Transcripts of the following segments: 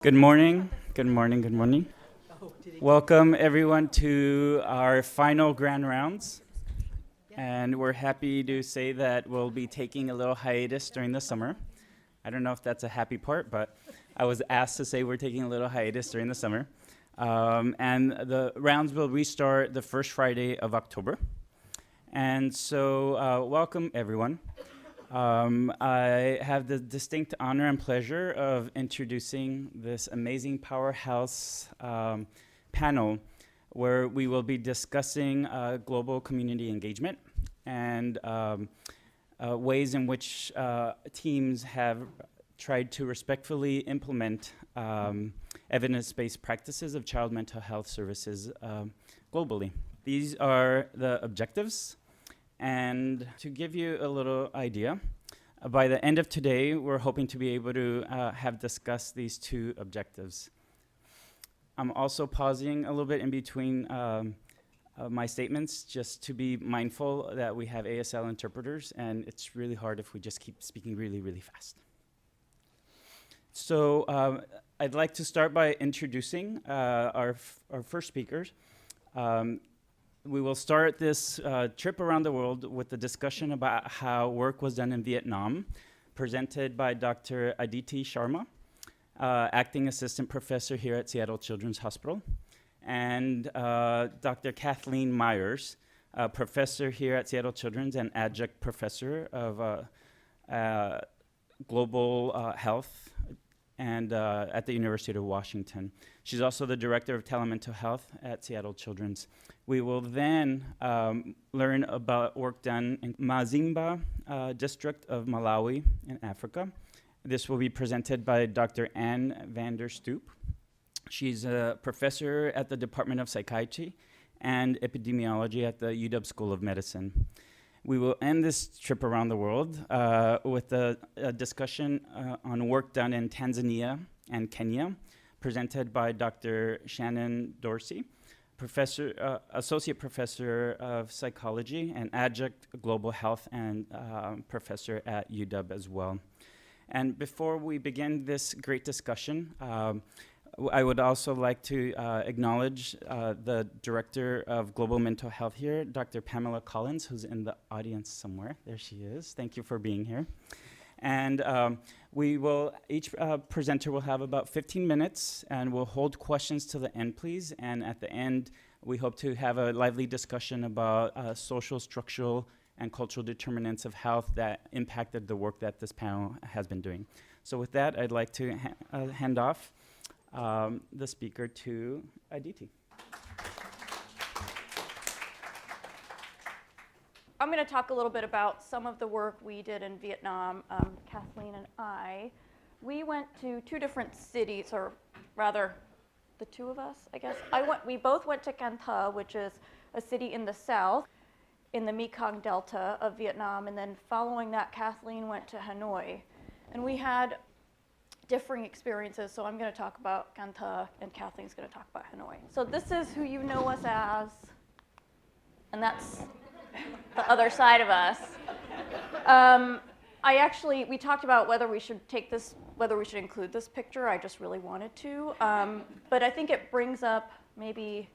Good morning, good morning, good morning. Welcome everyone to our final grand rounds. And we're happy to say that we'll be taking a little hiatus during the summer. I don't know if that's a happy part, but I was asked to say we're taking a little hiatus during the summer. And the rounds will restart the first Friday of October. And so welcome everyone. I have the distinct honor and pleasure of introducing this amazing powerhouse panel where we will be discussing global community engagement and ways in which teams have tried to respectfully implement evidence-based practices of child mental health services globally. These are the objectives. And to give you a little idea, by the end of today, we're hoping to be able to have discussed these two objectives. I'm also pausing a little bit in between my statements just to be mindful that we have ASL interpreters, and it's really hard if we just keep speaking really, really fast. So I'd like to start by introducing our first speakers. We will start this trip around the world with a discussion about how work was done in Vietnam, presented by Dr. Aditi Sharma, acting assistant professor here at Seattle Children's Hospital, and Dr. Kathleen Myers, professor here at Seattle Children's and adjunct professor of global health and at the University of Washington. She's also the director of telemental health at Seattle Children's. We will then learn about work done in Mazimba district of Malawi in Africa. This will be presented by Dr. Anne van der Stoep. She's a professor at the Department of Psychiatry and Epidemiology at the UW School of Medicine. We will end this trip around the world with a discussion on work done in Tanzania and Kenya, presented by Dr. Shannon Dorsey, associate professor of psychology and adjunct global health and professor at UW as well. And before we begin this great discussion, I would also like to acknowledge the director of global mental health here, Dr. Pamela Collins, who's in the audience somewhere. There she is. Thank you for being here. And each presenter will have about 15 minutes, and we'll hold questions to the end, please. And at the end, we hope to have a lively discussion about social, structural, and cultural determinants of health that impacted the work that this panel has been doing. So with that, I'd like to hand off the speaker to Aditi. I'm going to talk a little bit about some of the work we did in Vietnam. Kathleen and I, we went to two different cities, or rather, the two of us, I guess. We both went to Can Tho, which is a city in the south, in the Mekong Delta of Vietnam, and then following that, Kathleen went to Hanoi. And we had differing experiences, so I'm going to talk about Can Tho, and Kathleen's going to talk about Hanoi. So this is who you know us as, and that's the other side of us. We talked about whether we should include this picture. I just really wanted to. But I think it brings up maybe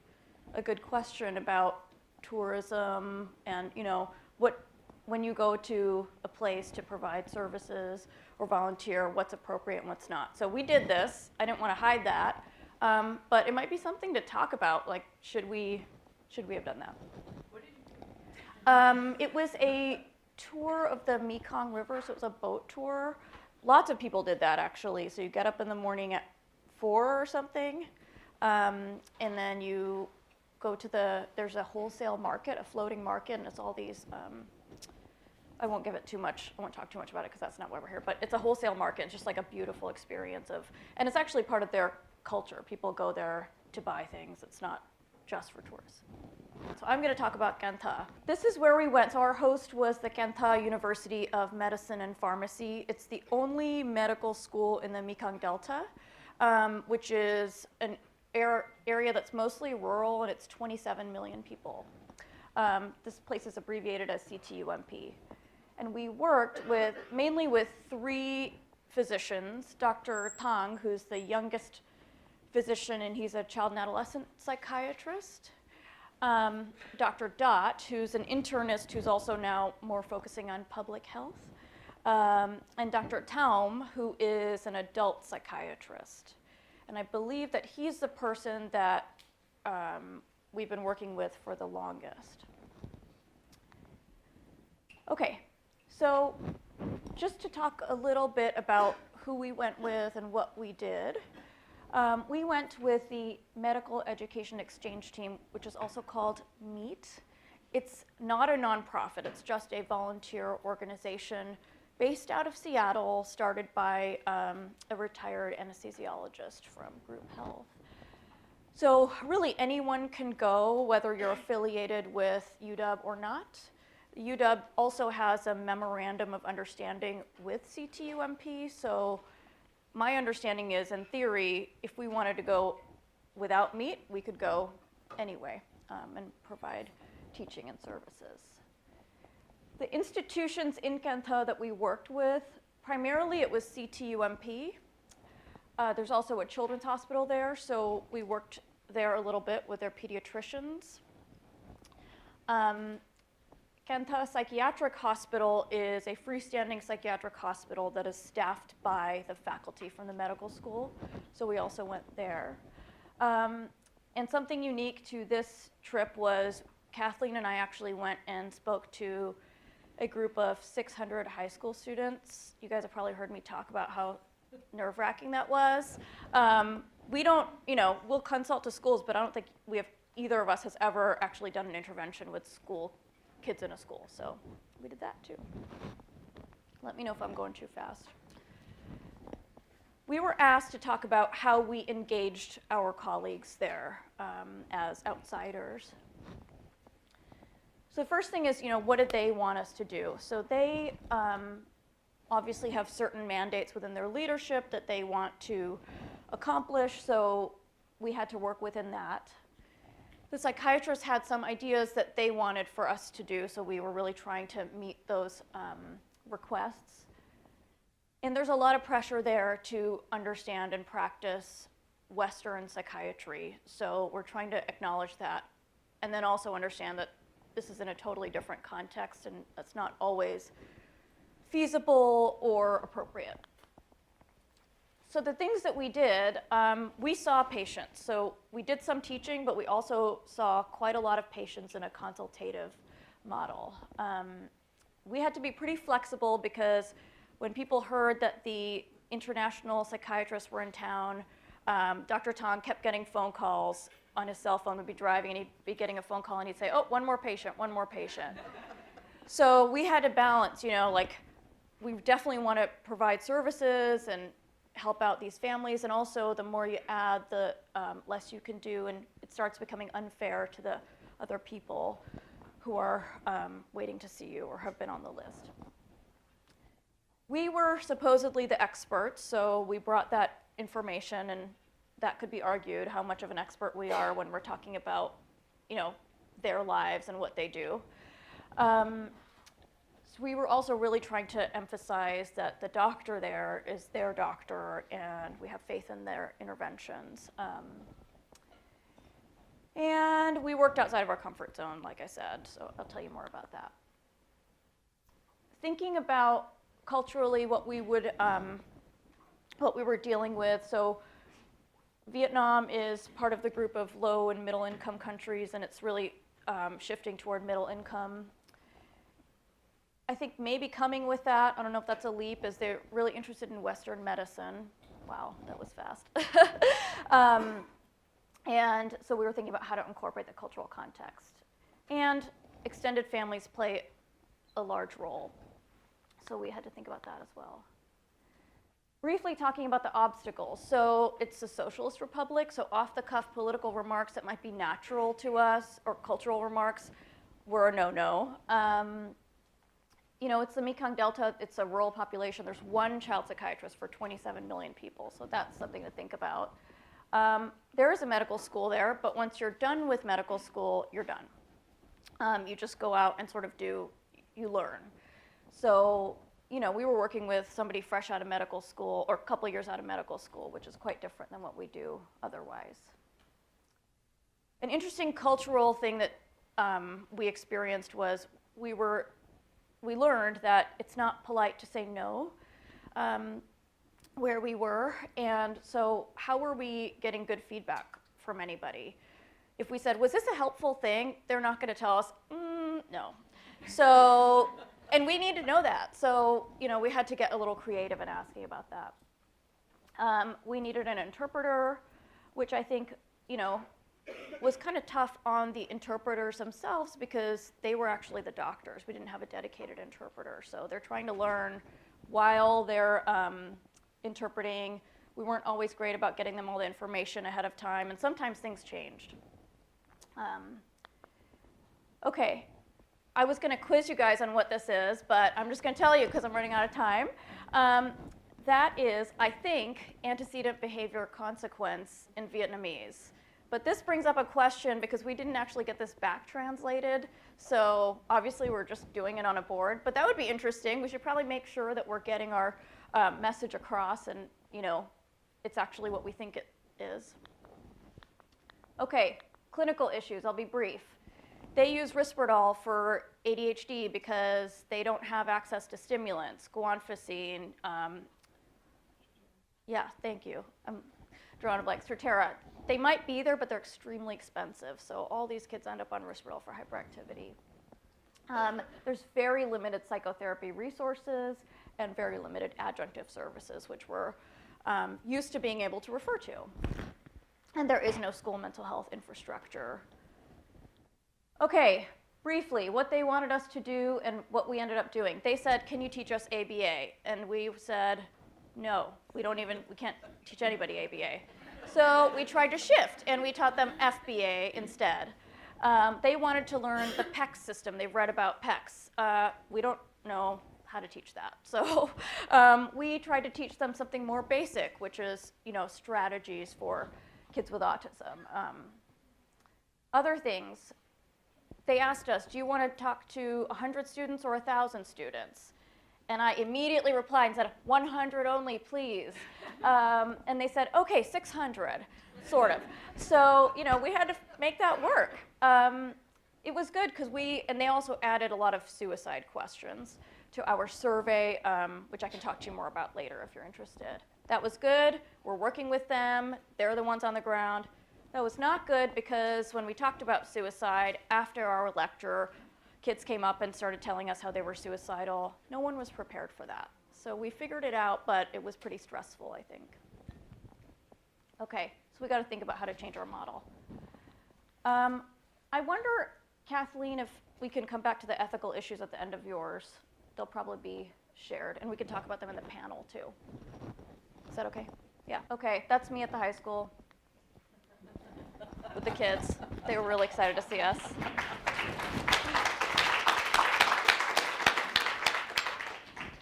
a good question about tourism and, when you go to a place to provide services or volunteer, what's appropriate and what's not. So we did this. I didn't want to hide that. But it might be something to talk about, like, should we have done that? It was a tour of the Mekong River, so it was a boat tour. Lots of people did that, actually. So you get up in the morning at 4 or something, and then you go to there's a wholesale market, a floating market, and it's all these, I won't talk too much about it because that's not why we're here, but it's a wholesale market. It's just like a beautiful experience and it's actually part of their culture. People go there to buy things. It's not just for tourists. So I'm going to talk about Can Tho. This is where we went. So our host was the Can Tho University of Medicine and Pharmacy. It's the only medical school in the Mekong Delta, which is an area that's mostly rural, and it's 27 million people. This place is abbreviated as CTUMP. And we worked mainly with 3 physicians, Dr. Tang, who's the youngest physician, and he's a child and adolescent psychiatrist. Dr. Dot, who's an internist who's also now more focusing on public health. And Dr. Taum, who is an adult psychiatrist. And I believe that he's the person that we've been working with for the longest. Okay, so just to talk a little bit about who we went with and what we did. We went with the Medical Education Exchange Team, which is also called MEET. It's not a nonprofit, it's just a volunteer organization based out of Seattle, started by a retired anesthesiologist from Group Health. So really anyone can go, whether you're affiliated with UW or not. UW also has a memorandum of understanding with CTUMP, so my understanding is, in theory, if we wanted to go without MEET, we could go anyway and provide teaching and services. The institutions in Kantha that we worked with, primarily it was CTUMP. There's also a children's hospital there, so we worked there a little bit with their pediatricians. Kantha Psychiatric Hospital is a freestanding psychiatric hospital that is staffed by the faculty from the medical school, so we also went there. And something unique to this trip was Kathleen and I actually went and spoke to a group of 600 high school students. You guys have probably heard me talk about how nerve-wracking that was. We don't, we'll consult to schools, but I don't think either of us has ever actually done an intervention with kids in a school, so we did that too. Let me know if I'm going too fast. We were asked to talk about how we engaged our colleagues there as outsiders. So the first thing is, what did they want us to do? So they obviously have certain mandates within their leadership that they want to accomplish, so we had to work within that. The psychiatrists had some ideas that they wanted for us to do, so we were really trying to meet those requests. And there's a lot of pressure there to understand and practice Western psychiatry, so we're trying to acknowledge that, and then also understand that this is in a totally different context, and that's not always feasible or appropriate. So the things that we did, we saw patients. So we did some teaching, but we also saw quite a lot of patients in a consultative model. We had to be pretty flexible because when people heard that the international psychiatrists were in town, Dr. Tong kept getting phone calls on his cell phone. We'd be driving and he'd be getting a phone call and he'd say, oh, one more patient, one more patient. So we had to balance, we definitely want to provide services and help out these families, and also the more you add, the less you can do, and it starts becoming unfair to the other people who are waiting to see you or have been on the list. We were supposedly the experts, so we brought that information, and that could be argued how much of an expert we are when we're talking about, their lives and what they do. So we were also really trying to emphasize that the doctor there is their doctor, and we have faith in their interventions. And we worked outside of our comfort zone, like I said, so I'll tell you more about that. Thinking about culturally what we were dealing with, so Vietnam is part of the group of low and middle income countries, and it's really shifting toward middle income. I think maybe coming with that, I don't know if that's a leap, is they're really interested in Western medicine. Wow, that was fast. And so we were thinking about how to incorporate the cultural context. And extended families play a large role. So we had to think about that as well. Briefly talking about the obstacles. So it's a socialist republic, so off-the-cuff political remarks that might be natural to us, or cultural remarks, were a no-no. It's the Mekong Delta, it's a rural population. There's one child psychiatrist for 27 million people, so that's something to think about. There is a medical school there, but once you're done with medical school, you're done. You just go out and sort of you learn. So you know, we were working with somebody fresh out of medical school or a couple of years out of medical school, which is quite different than what we do otherwise. An interesting cultural thing that we experienced was we learned that it's not polite to say no where we were, and so how were we getting good feedback from anybody? If we said, was this a helpful thing? They're not going to tell us, no. So, and we need to know that. So, you know, we had to get a little creative in asking about that. We needed an interpreter, which I think, you know, was kind of tough on the interpreters themselves because they were actually the doctors. We didn't have a dedicated interpreter. So they're trying to learn while they're interpreting. We weren't always great about getting them all the information ahead of time, and sometimes things changed. Okay, I was going to quiz you guys on what this is, but I'm just going to tell you because I'm running out of time. That is, I think, antecedent behavior consequence in Vietnamese. But this brings up a question because we didn't actually get this back translated. So obviously we're just doing it on a board, but that would be interesting. We should probably make sure that we're getting our message across and, you know, it's actually what we think it is. Okay, clinical issues, I'll be brief. They use Risperdal for ADHD because they don't have access to stimulants, guanfacine. Yeah, thank you. I'm drawing a blank. Strattera. They might be there, but they're extremely expensive. So all these kids end up on Risperdal for hyperactivity. There's very limited psychotherapy resources and very limited adjunctive services, which we're used to being able to refer to. And there is no school mental health infrastructure. Okay, briefly, what they wanted us to do and what we ended up doing. They said, can you teach us ABA? And we said, no, we can't teach anybody ABA. So we tried to shift, and we taught them FBA instead. They wanted to learn the PECS system. They've read about PECS. We don't know how to teach that. So we tried to teach them something more basic, which is, you know, strategies for kids with autism. Other things, they asked us, do you want to talk to 100 students or 1,000 students? And I immediately replied and said, 100 only, please. And they said, okay, 600, sort of. So, you know, we had to make that work. It was good because and they also added a lot of suicide questions to our survey, which I can talk to you more about later if you're interested. That was good. We're working with them. They're the ones on the ground. That was not good because when we talked about suicide after our lecture, kids came up and started telling us how they were suicidal. No one was prepared for that. So we figured it out, but it was pretty stressful, I think. Okay, so we got to think about how to change our model. I wonder, Kathleen, if we can come back to the ethical issues at the end of yours. They'll probably be shared, and we can talk about them in the panel, too. Is that okay? Yeah, okay, that's me at the high school with the kids. They were really excited to see us.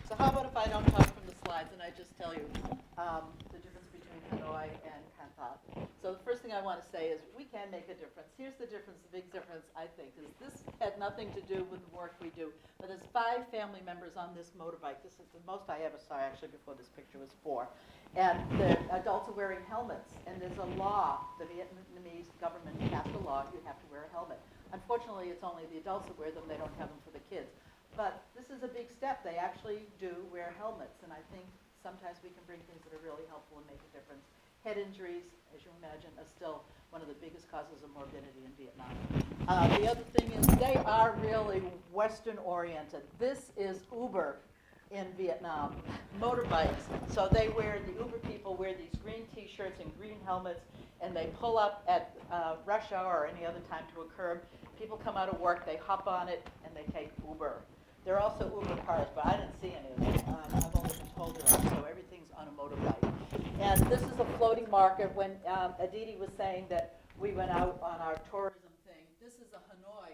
So how about if I don't talk from the slides and I just tell you the difference between Hanoi and Canton. So the first thing I want to say is we can make a difference. Here's the difference, the big difference, I think, is this had nothing to do with the work we do, but there's 5 family members on this motorbike. This is the most I ever saw, actually, before this picture was 4. And the adults are wearing helmets, and there's a law, the Vietnamese government passed a law, you have to wear a helmet. Unfortunately, it's only the adults that wear them, they don't have them for the kids. But this is a big step. They actually do wear helmets, and I think sometimes we can bring things that are really helpful and make a difference. Head injuries, as you imagine, are still one of the biggest causes of morbidity in Vietnam. The other thing is they are really Western-oriented. This is Uber in Vietnam, motorbikes. So they wear, the Uber people wear these green T-shirts and green helmets, and they pull up at rush hour or any other time to a curb. People come out of work, they hop on it, and they take Uber. There are also Uber cars, but I didn't see any of them. I've only been told there are, so everything's on a motorbike. And this is a floating market. When Aditi was saying that we went out on our tourism thing, this is a Hanoi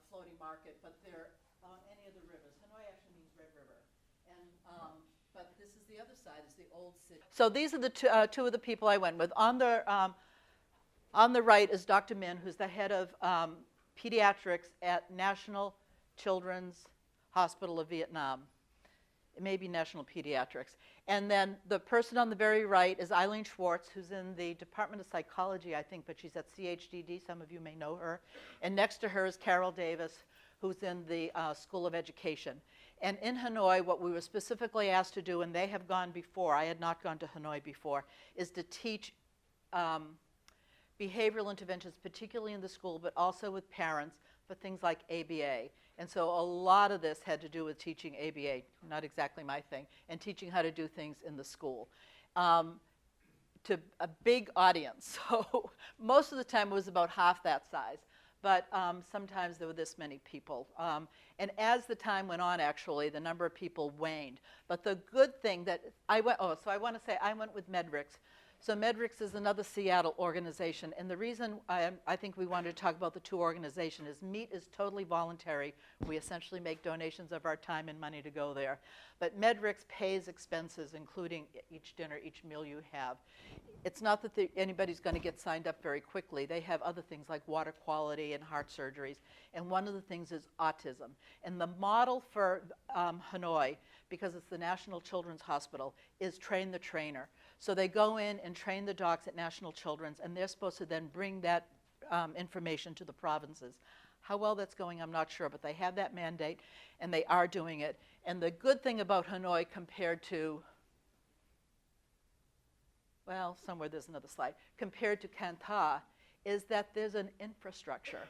floating market, but they're on any of the rivers. Hanoi actually means Red River. And, but this is the other side, is the old city. So these are the two of the people I went with. On the right is Dr. Min, who's the head of pediatrics at National Children's Hospital of Vietnam. maybe National Pediatrics. And then the person on the very right is Eileen Schwartz, who's in the Department of Psychology, I think, but she's at CHDD. Some of you may know her. And next to her is Carol Davis, who's in the School of Education. And in Hanoi, what we were specifically asked to do, and they have gone before, I had not gone to Hanoi before, is to teach behavioral interventions, particularly in the school, but also with parents, for things like ABA. And so a lot of this had to do with teaching ABA, not exactly my thing, and teaching how to do things in the school. To a big audience. So most of the time it was about half that size. But sometimes there were this many people. And as the time went on, actually, the number of people waned. But the good thing that I went, so I want to say I went with Medrix. So Medrix is another Seattle organization. And the reason I think we wanted to talk about the two organizations is MEET is totally voluntary. We essentially make donations of our time and money to go there. But Medrix pays expenses, including each dinner, each meal you have. It's not that anybody's going to get signed up very quickly. They have other things like water quality and heart surgeries. And one of the things is autism. And the model for Hanoi, because it's the National Children's Hospital, is train the trainer. So they go in and train the docs at National Children's, and they're supposed to then bring that information to the provinces. How well that's going, I'm not sure, but they have that mandate, and they are doing it. And the good thing about Hanoi compared to, well, somewhere there's another slide, compared to Kanta, is that there's an infrastructure.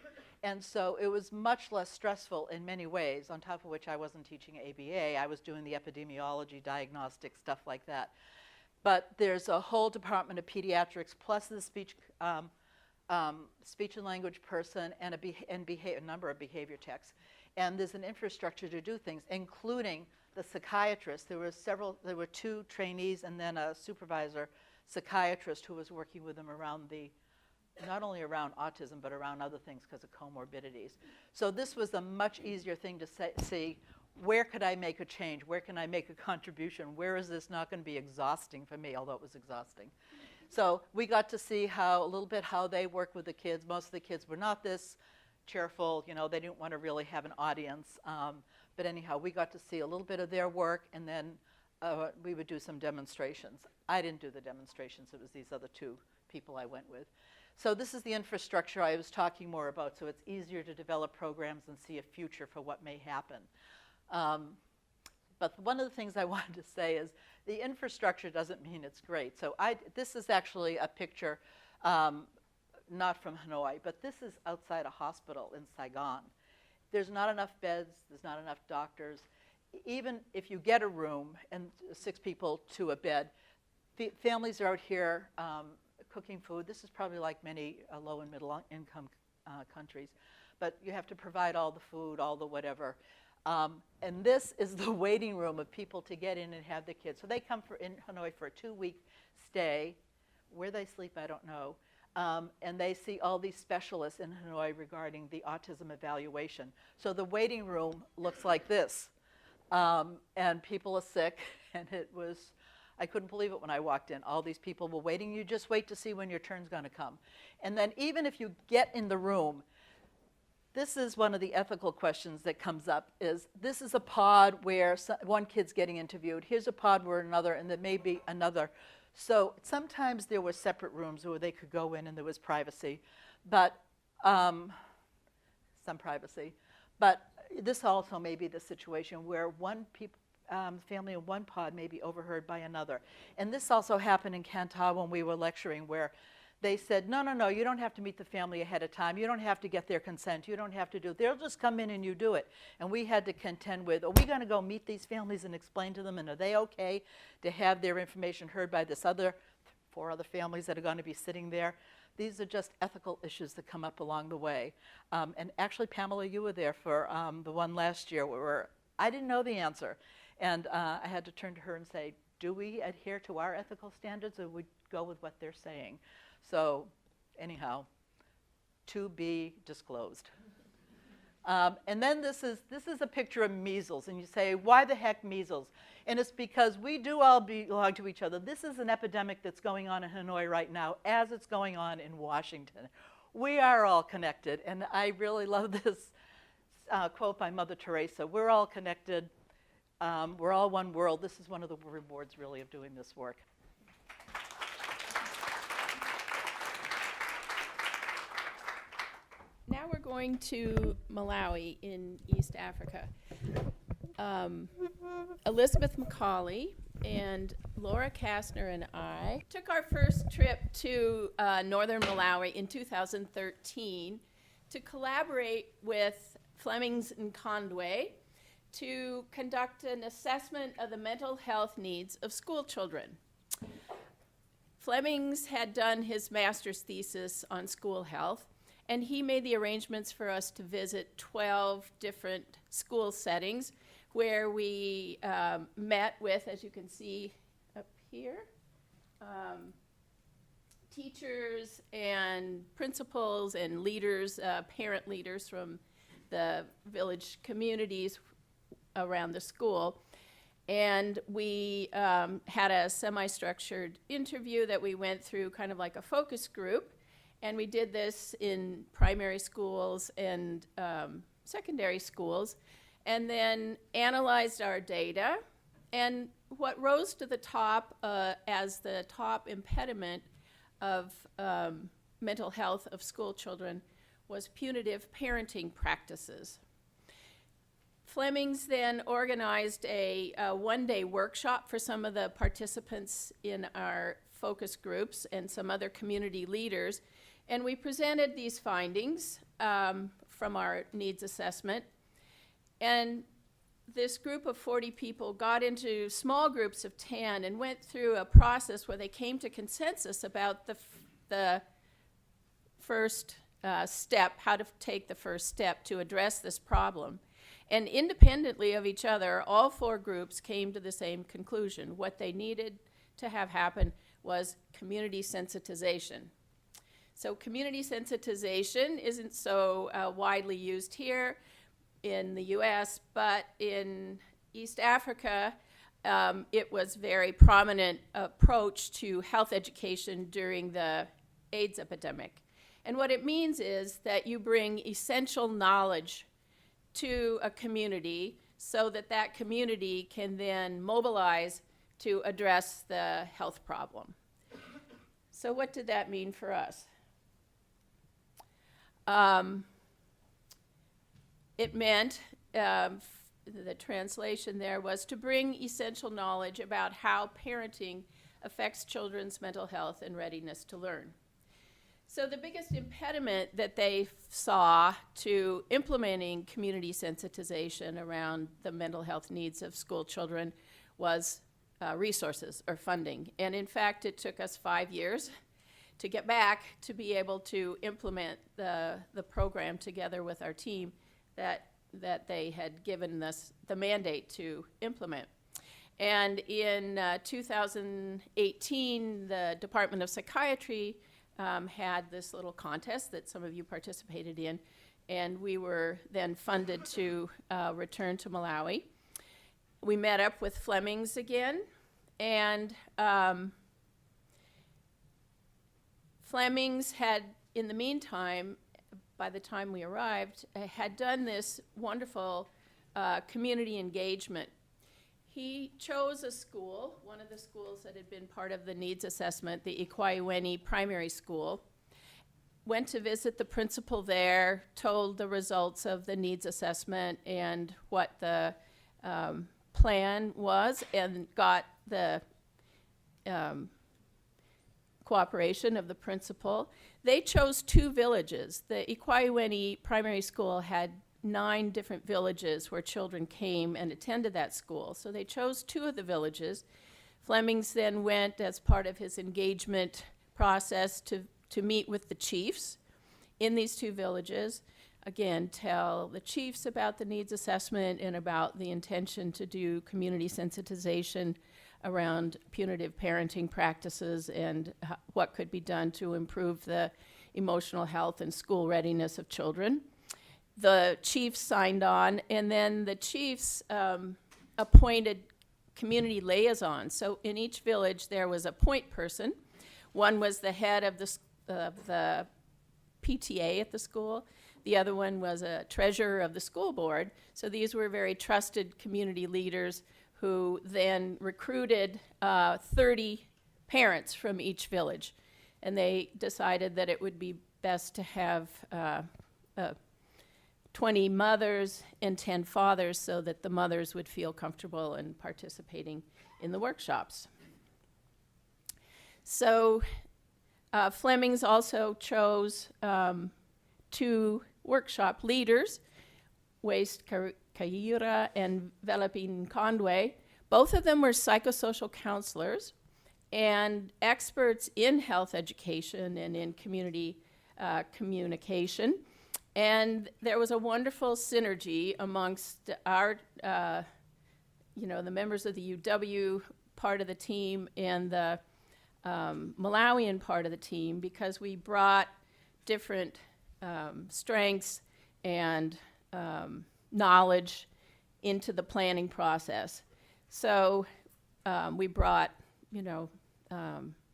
And so it was much less stressful in many ways, on top of which I wasn't teaching ABA. I was doing the epidemiology, diagnostic, stuff like that. But there's a whole department of pediatrics, plus the speech and language person, and a number of behavior techs. And there's an infrastructure to do things, including the psychiatrist. There were 2 trainees and then a supervisor psychiatrist who was working with them around not only around autism, but around other things because of comorbidities. So this was a much easier thing to see. Where could I make a change? Where can I make a contribution? Where is this not going to be exhausting for me, although it was exhausting? So we got to see a little bit how they work with the kids. Most of the kids were not this cheerful. They didn't want to really have an audience. But anyhow, we got to see a little bit of their work, and then we would do some demonstrations. I didn't do the demonstrations. It was these other 2 people I went with. So this is the infrastructure I was talking more about. So it's easier to develop programs and see a future for what may happen. But one of the things I wanted to say is the infrastructure doesn't mean it's great. So this is actually a picture, not from Hanoi, but this is outside a hospital in Saigon. There's not enough beds. There's not enough doctors. Even if you get a room and 6 people to a bed, families are out here cooking food. This is probably like many low and middle income countries. But you have to provide all the food, all the whatever. And this is the waiting room of people to get in and have the kids. So they come in Hanoi for a 2-week stay. Where they sleep, I don't know. And they see all these specialists in Hanoi regarding the autism evaluation. So the waiting room looks like this. And people are sick, and I couldn't believe it when I walked in. All these people were waiting. You just wait to see when your turn's going to come. And then even if you get in the room, this is one of the ethical questions that comes up, is this is a pod where one kid's getting interviewed. Here's a pod where another, and there may be another. So sometimes there were separate rooms where they could go in and there was privacy, but some privacy. But this also may be the situation where one family in one pod may be overheard by another. And this also happened in Kanta when we were lecturing, where they said, no, you don't have to meet the family ahead of time. You don't have to get their consent. You don't have to do it. They'll just come in and you do it. And we had to contend with, are we going to go meet these families and explain to them, and are they okay to have their information heard by this 4 other families that are going to be sitting there? These are just ethical issues that come up along the way. And actually, Pamela, you were there for the one last year where I didn't know the answer. And I had to turn to her and say, do we adhere to our ethical standards, or would we go with what they're saying? So anyhow, to be disclosed. And then this is a picture of measles. And you say, why the heck measles? And it's because we do all belong to each other. This is an epidemic that's going on in Hanoi right now, as it's going on in Washington. We are all connected. And I really love this quote by Mother Teresa. We're all connected. We're all one world. This is one of the rewards, really, of doing this work. Now we're going to Malawi in East Africa. Elizabeth Macaulay and Laura Kastner and I took our first trip to northern Malawi in 2013 to collaborate with Flemings and Kondwe to conduct an assessment of the mental health needs of school children. Flemings had done his master's thesis on school health, and he made the arrangements for us to visit 12 different school settings where we met with, as you can see up here, teachers and principals and leaders, parent leaders from the village communities around the school. And we had a semi-structured interview that we went through, kind of like a focus group. And we did this in primary schools and secondary schools, and then analyzed our data. And what rose to the top as the top impediment of mental health of school children was punitive parenting practices. Flemings then organized a one-day workshop for some of the participants in our focus groups and some other community leaders. And we presented these findings from our needs assessment. And this group of 40 people got into small groups of 10 and went through a process where they came to consensus about the first step, how to take the first step to address this problem. And independently of each other, all 4 groups came to the same conclusion. What they needed to have happen was community sensitization. So community sensitization isn't so widely used here in the US, but in East Africa, it was a very prominent approach to health education during the AIDS epidemic. And what it means is that you bring essential knowledge to a community so that that community can then mobilize to address the health problem. So what did that mean for us? It meant, the translation there was to bring essential knowledge about how parenting affects children's mental health and readiness to learn. So the biggest impediment that they saw to implementing community sensitization around the mental health needs of school children was resources or funding. And in fact, it took us 5 years to get back to be able to implement the program together with our team that they had given us the mandate to implement. And in 2018, the Department of Psychiatry had this little contest that some of you participated in, and we were then funded to return to Malawi. We met up with Flemings again, and Flemings had, in the meantime, by the time we arrived, had done this wonderful community engagement. He chose a school, one of the schools that had been part of the needs assessment, the Ikwayiweni Primary School, went to visit the principal there, told the results of the needs assessment and what the plan was, and got the cooperation of the principal. They chose 2 villages. The Ikwayiweni Primary School had 9 different villages where children came and attended that school. So they chose 2 of the villages. Flemings then went, as part of his engagement process, to meet with the chiefs in these 2 villages. Again, tell the chiefs about the needs assessment and about the intention to do community sensitization around punitive parenting practices and what could be done to improve the emotional health and school readiness of children. The chiefs signed on, and then the chiefs appointed community liaisons. So in each village there was a point person. One was the head of the PTA at the school. The other one was a treasurer of the school board. So these were very trusted community leaders who then recruited 30 parents from each village. And they decided that it would be best to have 20 mothers and 10 fathers so that the mothers would feel comfortable in participating in the workshops. So Fleming's also chose 2 workshop leaders, Waste Kaira and Velopin Conway. Both of them were psychosocial counselors and experts in health education and in community communication. And there was a wonderful synergy amongst our, the members of the UW part of the team and the Malawian part of the team, because we brought different strengths and knowledge into the planning process. So we brought,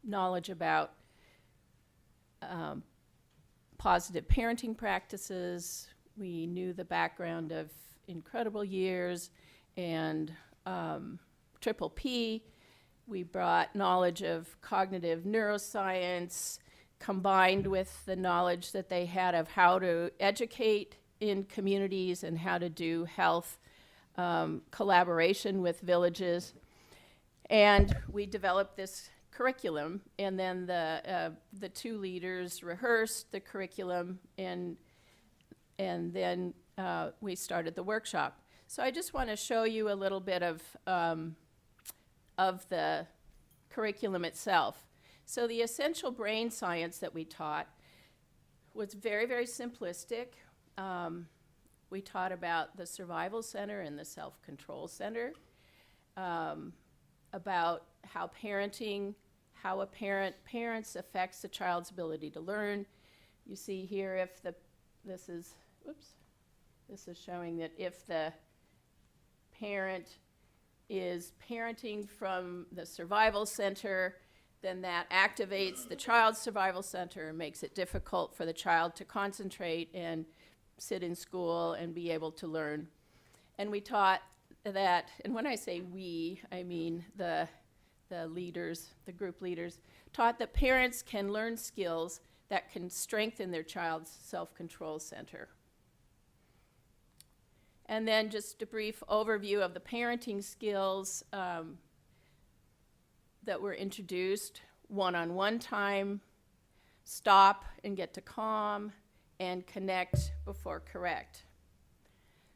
knowledge about positive parenting practices. We knew the background of Incredible Years and Triple P. We brought knowledge of cognitive neuroscience combined with the knowledge that they had of how to educate in communities and how to do health collaboration with villages. And we developed this curriculum, and then the 2 leaders rehearsed the curriculum, and then we started the workshop. So I just want to show you a little bit of the curriculum itself. So the essential brain science that we taught was very, very simplistic. We taught about the survival center and the self-control center, about how a parents affects the child's ability to learn. You see here this is showing that if the parent is parenting from the survival center, then that activates the child's survival center and makes it difficult for the child to concentrate and sit in school and be able to learn. And we taught that, and when I say we, I mean the leaders, the group leaders, taught that parents can learn skills that can strengthen their child's self-control center. And then just a brief overview of the parenting skills that were introduced: one-on-one time, stop and get to calm, and connect before correct.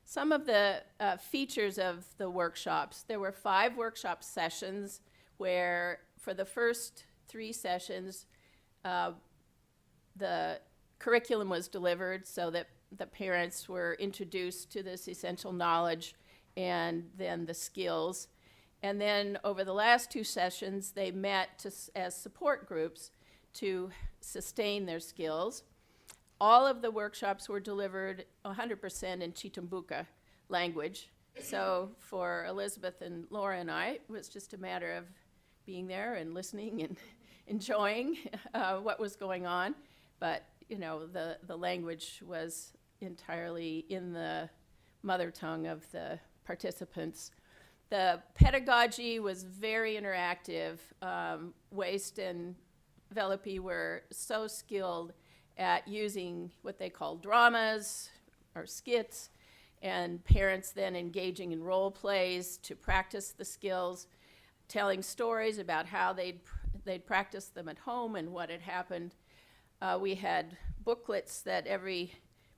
Some of the features of the workshops: there were 5 workshop sessions where for the first 3 sessions the curriculum was delivered so that the parents were introduced to this essential knowledge and then the skills. And then over the last 2 sessions, they met as support groups to sustain their skills. All of the workshops were delivered 100% in Chitumbuka language. So for Elizabeth and Laura and I, it was just a matter of being there and listening and enjoying what was going on. But, the language was entirely in the mother tongue of the participants. The pedagogy was very interactive. Waste and Velopi were so skilled at using what they call dramas or skits, and parents then engaging in role plays to practice the skills, telling stories about how they'd practiced them at home and what had happened. We had booklets that every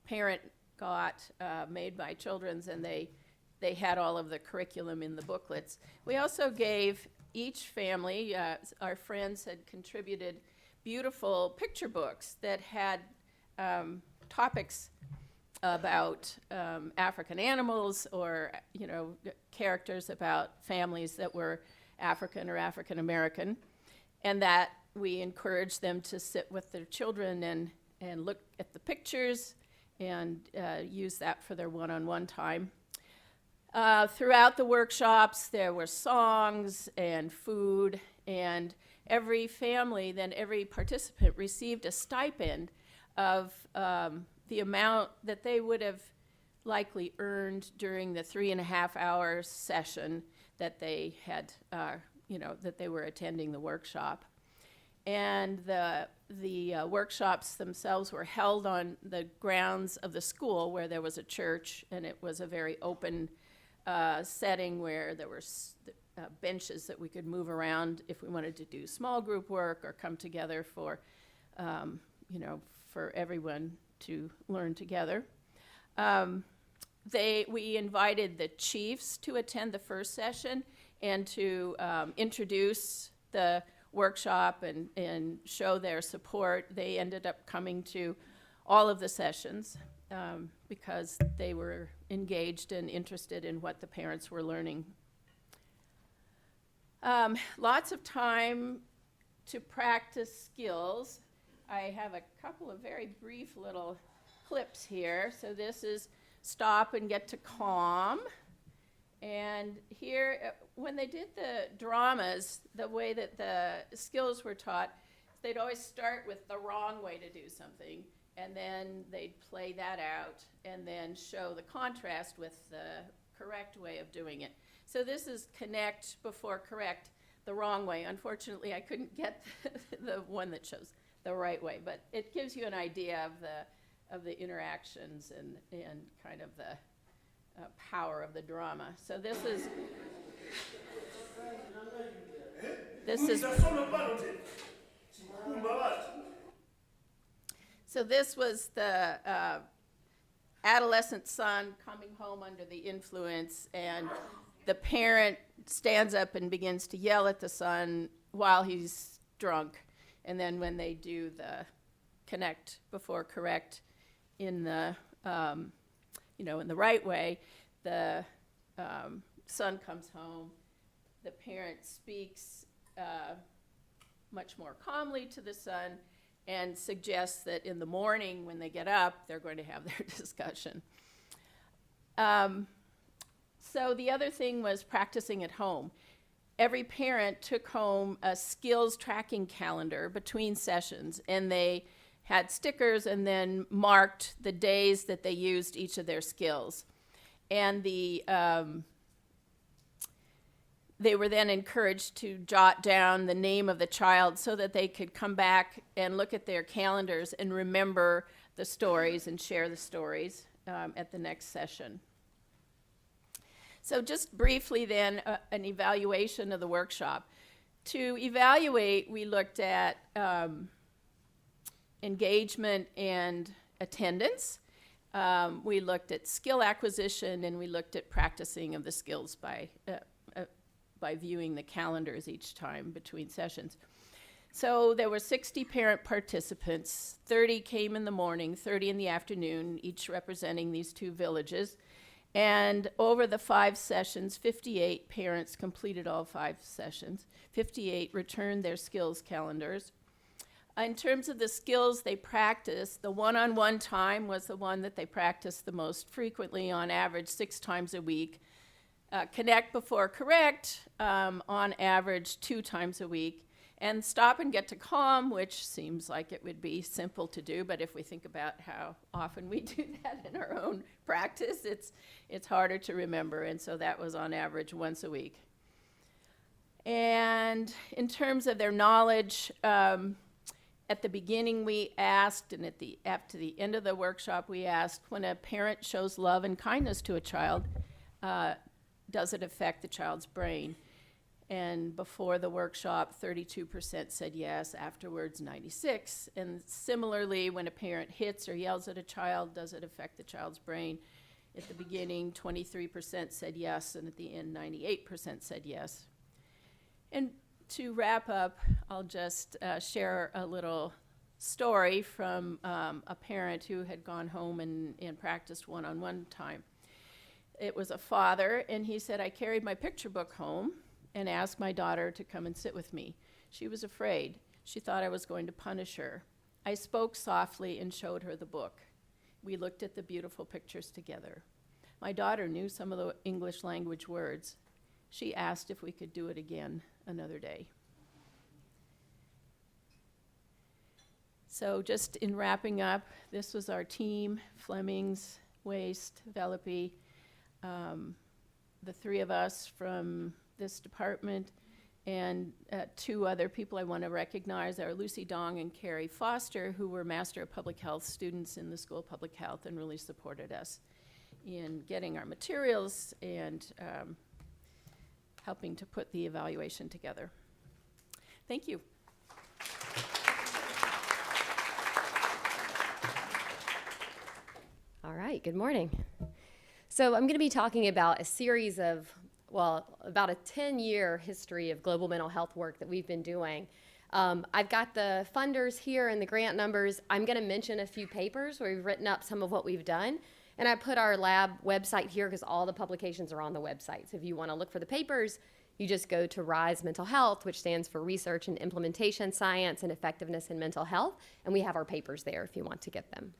parent got made by Children's, and they had all of the curriculum in the booklets. We also gave each family, our friends had contributed beautiful picture books that had topics about African animals or, characters about families that were African or African American, and that we encouraged them to sit with their children and look at the pictures and use that for their one-on-one time. Throughout the workshops, there were songs and food, and every family, then every participant received a stipend of the amount that they would have likely earned during the 3.5-hour session that they had, that they were attending the workshop. And the workshops themselves were held on the grounds of the school where there was a church, and it was a very open setting where there were benches that we could move around if we wanted to do small group work or come together for, for everyone to learn together. We invited the chiefs to attend the first session and to introduce the workshop and show their support. They ended up coming to all of the sessions because they were engaged and interested in what the parents were learning. Lots of time to practice skills. I have a couple of very brief little clips here. So this is stop and get to calm. And here, when they did the dramas, the way that the skills were taught, they'd always start with the wrong way to do something, and then they'd play that out, and then show the contrast with the correct way of doing it. So this is connect before correct, the wrong way. Unfortunately, I couldn't get the one that shows the right way, but it gives you an idea of the interactions and kind of the power of the drama. So this is so this was the adolescent son coming home under the influence, and the parent stands up and begins to yell at the son while he's drunk. And then when they do the connect before correct in the in the right way, the son comes home, the parent speaks much more calmly to the son and suggests that in the morning when they get up, they're going to have their discussion. So the other thing was practicing at home. Every parent took home a skills tracking calendar between sessions, and they had stickers and then marked the days that they used each of their skills. And they were then encouraged to jot down the name of the child so that they could come back and look at their calendars and remember the stories and share the stories at the next session. So just briefly then, an evaluation of the workshop. To evaluate, we looked at engagement and attendance. We looked at skill acquisition, and we looked at practicing of the skills by viewing the calendars each time between sessions. So there were 60 parent participants. 30 came in the morning, 30 in the afternoon, each representing these two villages. And over the 5 sessions, 58 parents completed all 5 sessions. 58 returned their skills calendars. In terms of the skills they practiced, the one-on-one time was the one that they practiced the most frequently, on average 6 times a week. Connect before correct, on average 2 times a week. And stop and get to calm, which seems like it would be simple to do, but if we think about how often we do that in our own practice, it's harder to remember, and so that was on average once a week. And in terms of their knowledge, at the beginning we asked, and after the end of the workshop we asked, when a parent shows love and kindness to a child, does it affect the child's brain? And before the workshop, 32% said yes, afterwards 96%. And similarly, when a parent hits or yells at a child, does it affect the child's brain? At the beginning, 23% said yes, and at the end, 98% said yes. And to wrap up, I'll just share a little story from a parent who had gone home and practiced one-on-one time. It was a father, and he said, I carried my picture book home and asked my daughter to come and sit with me. She was afraid. She thought I was going to punish her. I spoke softly and showed her the book. We looked at the beautiful pictures together. My daughter knew some of the English language words. She asked if we could do it again another day. So just in wrapping up, this was our team: Flemings, Waste, Velopi, the three of us from this department, and two other people I want to recognize are Lucy Dong and Carrie Foster, who were Master of Public Health students in the School of Public Health and really supported us in getting our materials and helping to put the evaluation together. Thank you. All right, good morning. So I'm going to be talking about a series of, about a 10-year history of global mental health work that we've been doing. I've got the funders here and the grant numbers. I'm going to mention a few papers where we've written up some of what we've done. And I put our lab website here because all the publications are on the website. So if you want to look for the papers, you just go to RISE Mental Health, which stands for Research and Implementation Science and Effectiveness in Mental Health. And we have our papers there if you want to get them.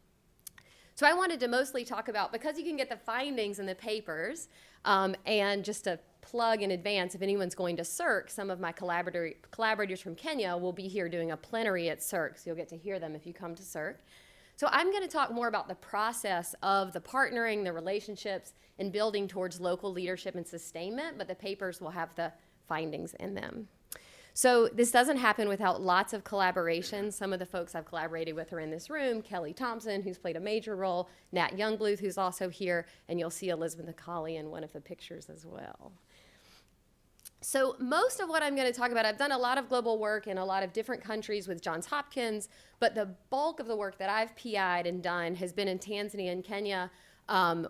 So I wanted to mostly talk about, because you can get the findings in the papers, and just to plug in advance, if anyone's going to CERC, some of my collaborators from Kenya will be here doing a plenary at CERC, so you'll get to hear them if you come to CERC. So I'm going to talk more about the process of the partnering, the relationships, and building towards local leadership and sustainment, but the papers will have the findings in them. So this doesn't happen without lots of collaboration. Some of the folks I've collaborated with are in this room: Kelly Thompson, who's played a major role, Nat Youngbluth, who's also here, and you'll see Elizabeth McCauley in one of the pictures as well. So most of what I'm going to talk about, I've done a lot of global work in a lot of different countries with Johns Hopkins, but the bulk of the work that I've PI'd and done has been in Tanzania and Kenya,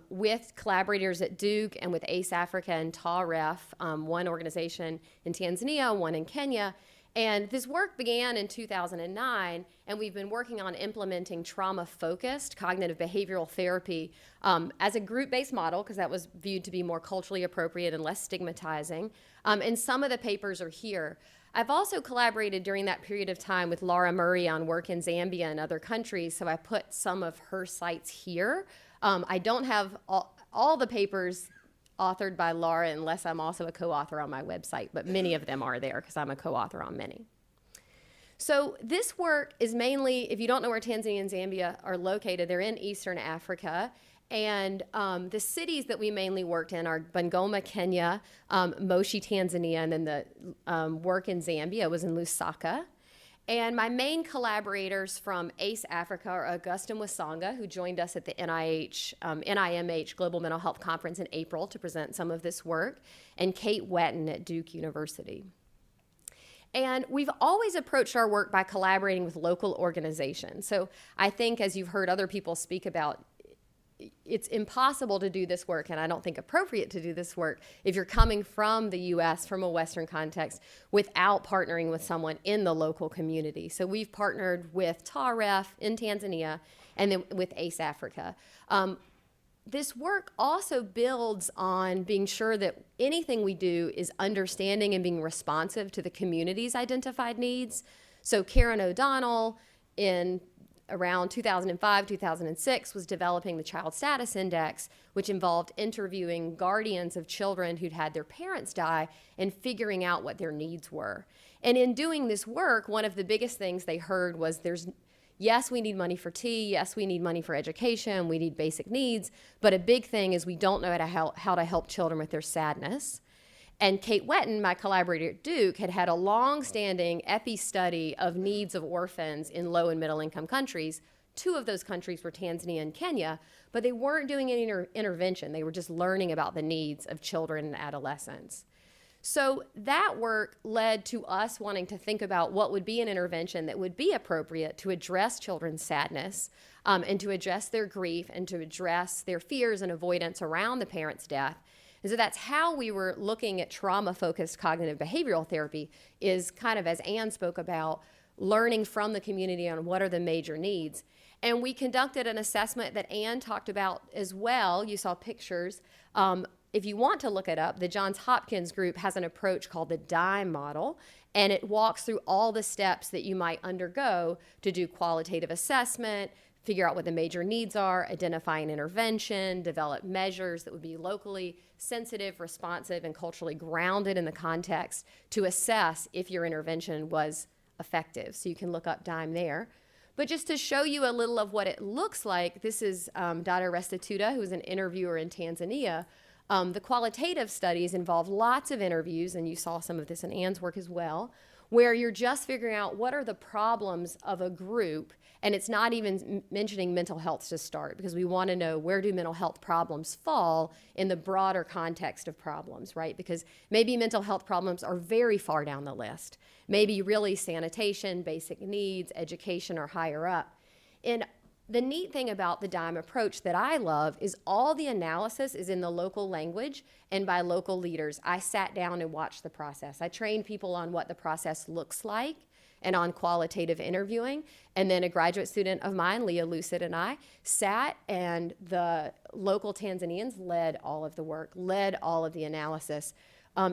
with collaborators at Duke and with ACE Africa and TAREF, one organization in Tanzania, one in Kenya. And this work began in 2009, and we've been working on implementing trauma-focused cognitive behavioral therapy as a group-based model, because that was viewed to be more culturally appropriate and less stigmatizing. And some of the papers are here. I've also collaborated during that period of time with Laura Murray on work in Zambia and other countries, so I put some of her sites here. I don't have all the papers authored by Laura unless I'm also a co-author on my website, but many of them are there because I'm a co-author on many. So this work is mainly, if you don't know where Tanzania and Zambia are located, they're in Eastern Africa. And the cities that we mainly worked in are Bungoma, Kenya, Moshi, Tanzania, and then the work in Zambia was in Lusaka. And my main collaborators from ACE Africa are Augustin Wasonga, who joined us at the NIMH Global Mental Health Conference in April to present some of this work, and Kate Wetton at Duke University. And we've always approached our work by collaborating with local organizations. So I think, as you've heard other people speak about, it's impossible to do this work, and I don't think appropriate to do this work, if you're coming from the U.S., from a Western context, without partnering with someone in the local community. So we've partnered with TAREF in Tanzania and then with ACE Africa. This work also builds on being sure that anything we do is understanding and being responsive to the community's identified needs. So Karen O'Donnell in around 2005, 2006, was developing the Child Status Index, which involved interviewing guardians of children who'd had their parents die and figuring out what their needs were. And in doing this work, one of the biggest things they heard was yes, we need money for tea, yes, we need money for education, we need basic needs, but a big thing is we don't know how to help children with their sadness. And Kate Wetton, my collaborator at Duke, had a long-standing epi-study of needs of orphans in low and middle-income countries. Two of those countries were Tanzania and Kenya, but they weren't doing any intervention. They were just learning about the needs of children and adolescents. So that work led to us wanting to think about what would be an intervention that would be appropriate to address children's sadness, and to address their grief, and to address their fears and avoidance around the parent's death. And so that's how we were looking at trauma-focused cognitive behavioral therapy, is kind of, as Anne spoke about, learning from the community on what are the major needs. And we conducted an assessment that Anne talked about as well. You saw pictures. If you want to look it up, the Johns Hopkins group has an approach called the DIME model, and it walks through all the steps that you might undergo to do qualitative assessment, figure out what the major needs are, identify an intervention, develop measures that would be locally sensitive, responsive, and culturally grounded in the context to assess if your intervention was effective. So you can look up DIME there. But just to show you a little of what it looks like, this is Dada Restituta, who's an interviewer in Tanzania. The qualitative studies involve lots of interviews, and you saw some of this in Anne's work as well, where you're just figuring out what are the problems of a group, and it's not even mentioning mental health to start, because we want to know where do mental health problems fall in the broader context of problems, right? Because maybe mental health problems are very far down the list. Maybe really sanitation, basic needs, education are higher up. And the neat thing about the DIME approach that I love is all the analysis is in the local language and by local leaders. I sat down and watched the process. I trained people on what the process looks like and on qualitative interviewing. And then a graduate student of mine, Leah Lucid, and I sat, and the local Tanzanians led all of the work, led all of the analysis.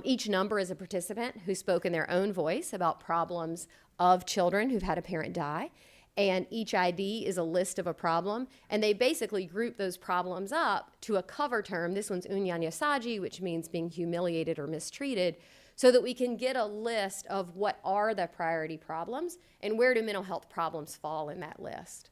Each number is a participant who spoke in their own voice about problems of children who've had a parent die. And each ID is a list of a problem, and they basically group those problems up to a cover term. This one's unyanyasaji, which means being humiliated or mistreated, so that we can get a list of what are the priority problems and where do mental health problems fall in that list.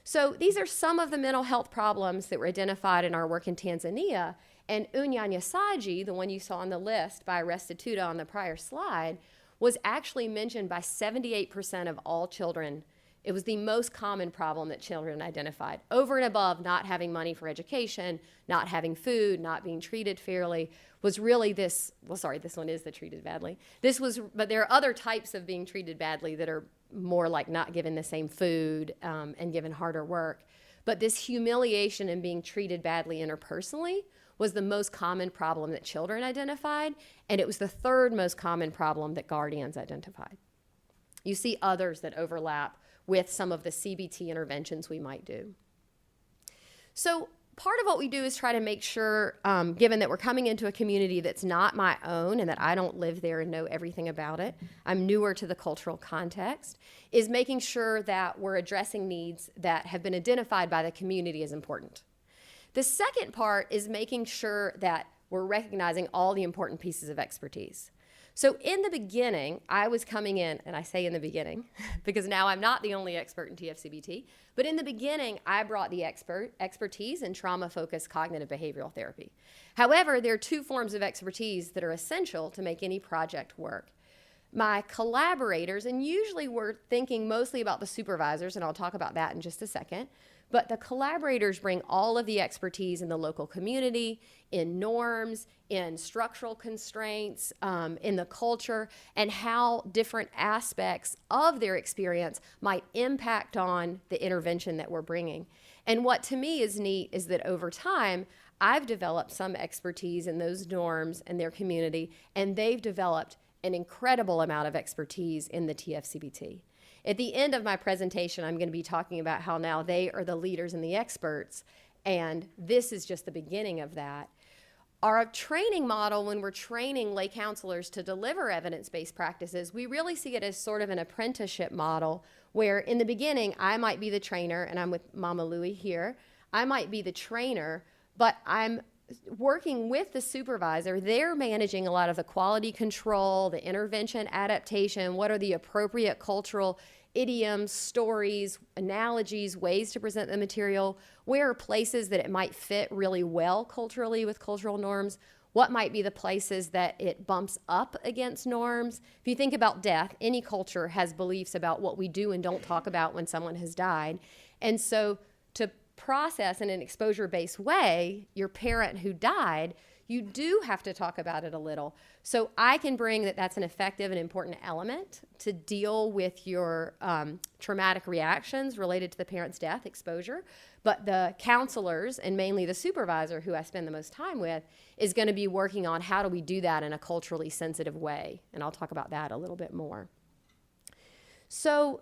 So these are some of the mental health problems that were identified in our work in Tanzania, and unyanyasaji, the one you saw on the list by Restituta on the prior slide, was actually mentioned by 78% of all children. It was the most common problem that children identified, over and above not having money for education, not having food, not being treated fairly, was really this, well, sorry, this one is the treated badly. This was, but there are other types of being treated badly that are more like not given the same food and given harder work. But this humiliation and being treated badly interpersonally was the most common problem that children identified, and it was the third most common problem that guardians identified. You see others that overlap with some of the CBT interventions we might do. So part of what we do is try to make sure, given that we're coming into a community that's not my own and that I don't live there and know everything about it, I'm newer to the cultural context, is making sure that we're addressing needs that have been identified by the community as important. The second part is making sure that we're recognizing all the important pieces of expertise. So in the beginning, I was coming in, and I say in the beginning, because now I'm not the only expert in TFCBT, but in the beginning, I brought the expertise in trauma-focused cognitive behavioral therapy. However, there are two forms of expertise that are essential to make any project work. My collaborators, and usually we're thinking mostly about the supervisors, and I'll talk about that in just a second, but the collaborators bring all of the expertise in the local community, in norms, in structural constraints, in the culture, and how different aspects of their experience might impact on the intervention that we're bringing. And what to me is neat is that over time, I've developed some expertise in those norms and their community, and they've developed an incredible amount of expertise in the TFCBT. At the end of my presentation, I'm going to be talking about how now they are the leaders and the experts, and this is just the beginning of that. Our training model, when we're training lay counselors to deliver evidence-based practices, we really see it as sort of an apprenticeship model where in the beginning, I might be the trainer, and I'm with Mama Louie here. I might be the trainer, but I'm working with the supervisor. They're managing a lot of the quality control, the intervention, adaptation, what are the appropriate cultural idioms, stories, analogies, ways to present the material, where are places that it might fit really well culturally with cultural norms, what might be the places that it bumps up against norms. If you think about death, any culture has beliefs about what we do and don't talk about when someone has died. And so to process in an exposure-based way your parent who died, you do have to talk about it a little. So I can bring that that's an effective and important element to deal with your traumatic reactions related to the parent's death, exposure. But the counselors, and mainly the supervisor who I spend the most time with, is going to be working on how do we do that in a culturally sensitive way. And I'll talk about that a little bit more. So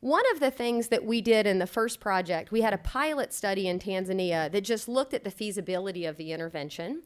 one of the things that we did in the first project, we had a pilot study in Tanzania that just looked at the feasibility of the intervention.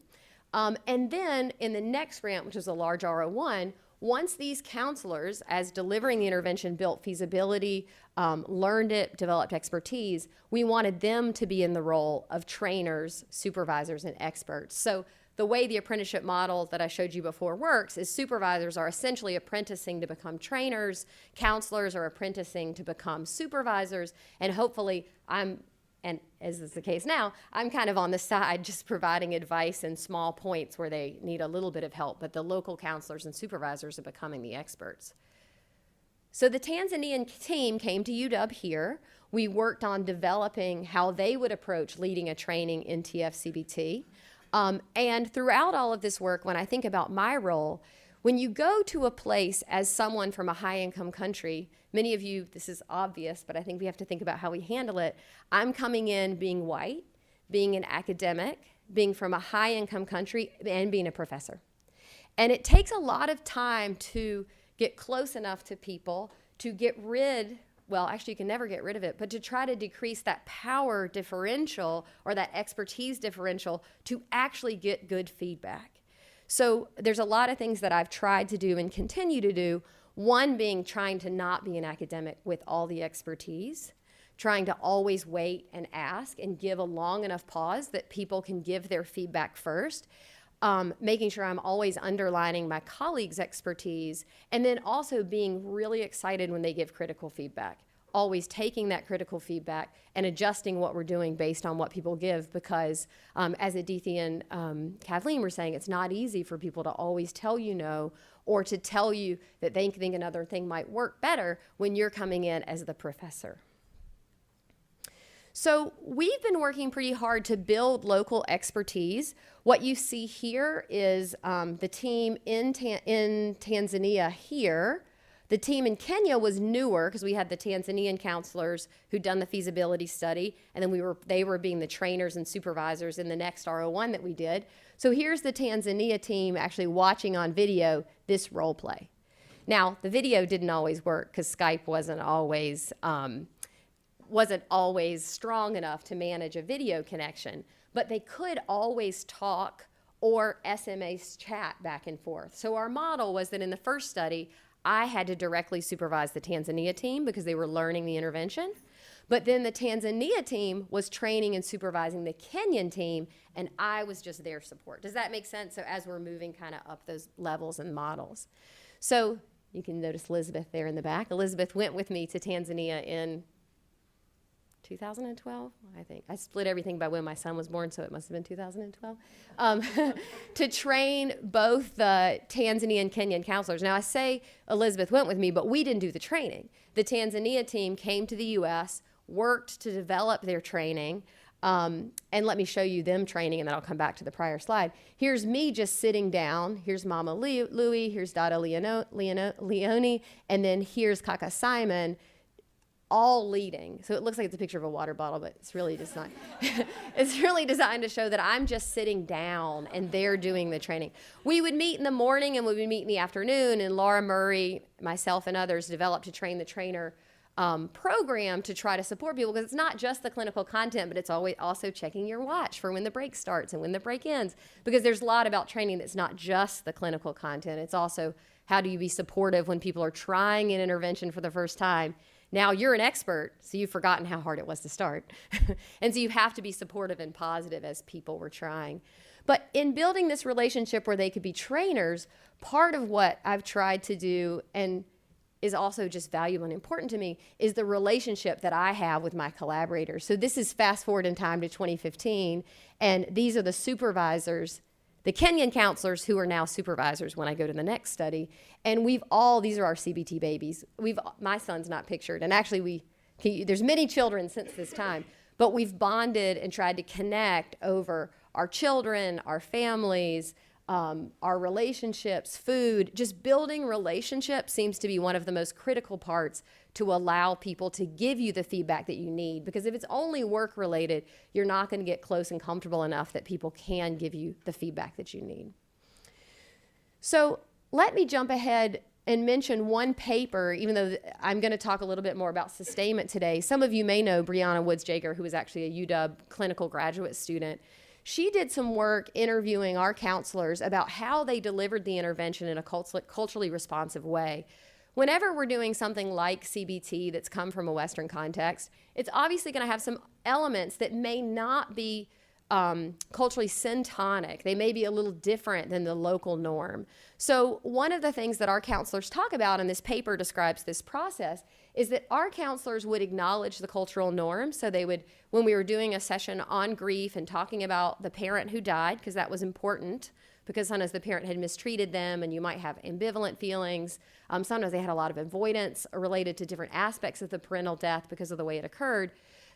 And then in the next grant, which was a large R01, once these counselors, as delivering the intervention, built feasibility, learned it, developed expertise, we wanted them to be in the role of trainers, supervisors, and experts. So the way the apprenticeship model that I showed you before works is supervisors are essentially apprenticing to become trainers, counselors are apprenticing to become supervisors, and hopefully and as is the case now, I'm kind of on the side just providing advice in small points where they need a little bit of help, but the local counselors and supervisors are becoming the experts. So the Tanzanian team came to UW here. We worked on developing how they would approach leading a training in TFCBT. And throughout all of this work, when I think about my role, when you go to a place as someone from a high-income country, many of you, this is obvious, but I think we have to think about how we handle it. I'm coming in being white, being an academic, being from a high-income country, and being a professor. And it takes a lot of time to get close enough to people to get rid, well, actually you can never get rid of it, but to try to decrease that power differential or that expertise differential to actually get good feedback. So there's a lot of things that I've tried to do and continue to do. One being trying to not be an academic with all the expertise, trying to always wait and ask and give a long enough pause that people can give their feedback first, making sure I'm always underlining my colleagues' expertise, and then also being really excited when they give critical feedback. Always taking that critical feedback and adjusting what we're doing based on what people give, because as Aditi and Kathleen were saying, it's not easy for people to always tell you no, or to tell you that they think another thing might work better when you're coming in as the professor. So we've been working pretty hard to build local expertise. What you see here is the team in Tanzania here. The team in Kenya was newer because we had the Tanzanian counselors who'd done the feasibility study, and then they were being the trainers and supervisors in the next RO1 that we did. So here's the Tanzania team actually watching on video this role play. Now, the video didn't always work because Skype wasn't always strong enough to manage a video connection, but they could always talk or SMS chat back and forth. So our model was that in the first study, I had to directly supervise the Tanzania team because they were learning the intervention. But then the Tanzania team was training and supervising the Kenyan team, and I was just their support. Does that make sense? So as we're moving kind of up those levels and models. So you can notice Elizabeth there in the back. Elizabeth went with me to Tanzania in 2012, I think. I split everything by when my son was born, so it must have been 2012, to train both the Tanzanian and Kenyan counselors. Now, I say Elizabeth went with me, but we didn't do the training. The Tanzania team came to the U.S., worked to develop their training, and let me show you them training, and then I'll come back to the prior slide. Here's me just sitting down. Here's Mama Louie, here's Dada Leone, and then here's Kaka Simon, all leading. So it looks like it's a picture of a water bottle, but it's really designed. It's really designed to show that I'm just sitting down and they're doing the training. We would meet in the morning and we would meet in the afternoon, and Laura Murray, myself, and others developed a train the trainer program to try to support people, because it's not just the clinical content, but it's always also checking your watch for when the break starts and when the break ends, because there's a lot about training that's not just the clinical content. It's also how do you be supportive when people are trying an intervention for the first time. Now you're an expert, so you've forgotten how hard it was to start. And so you have to be supportive and positive as people were trying. But in building this relationship where they could be trainers, part of what I've tried to do, and is also just valuable and important to me, is the relationship that I have with my collaborators. So this is fast forward in time to 2015, and these are the supervisors, the Kenyan counselors who are now supervisors when I go to the next study. And these are our CBT babies. My son's not pictured. And actually there's many children since this time, but we've bonded and tried to connect over our children, our families, our relationships, food. Just building relationships seems to be one of the most critical parts to allow people to give you the feedback that you need. Because if it's only work related, you're not going to get close and comfortable enough that people can give you the feedback that you need. So let me jump ahead and mention one paper, even though I'm going to talk a little bit more about sustainment today. Some of you may know Brianna Woods-Jager, who is actually a UW clinical graduate student. She did some work interviewing our counselors about how they delivered the intervention in a culturally responsive way. Whenever we're doing something like CBT that's come from a Western context, it's obviously going to have some elements that may not be culturally syntonic. They may be a little different than the local norm. So one of the things that our counselors talk about, and this paper describes this process, is that our counselors would acknowledge the cultural norms. So they would, when we were doing a session on grief and talking about the parent who died, because that was important, because sometimes the parent had mistreated them and you might have ambivalent feelings. Sometimes they had a lot of avoidance related to different aspects of the parental death because of the way it occurred.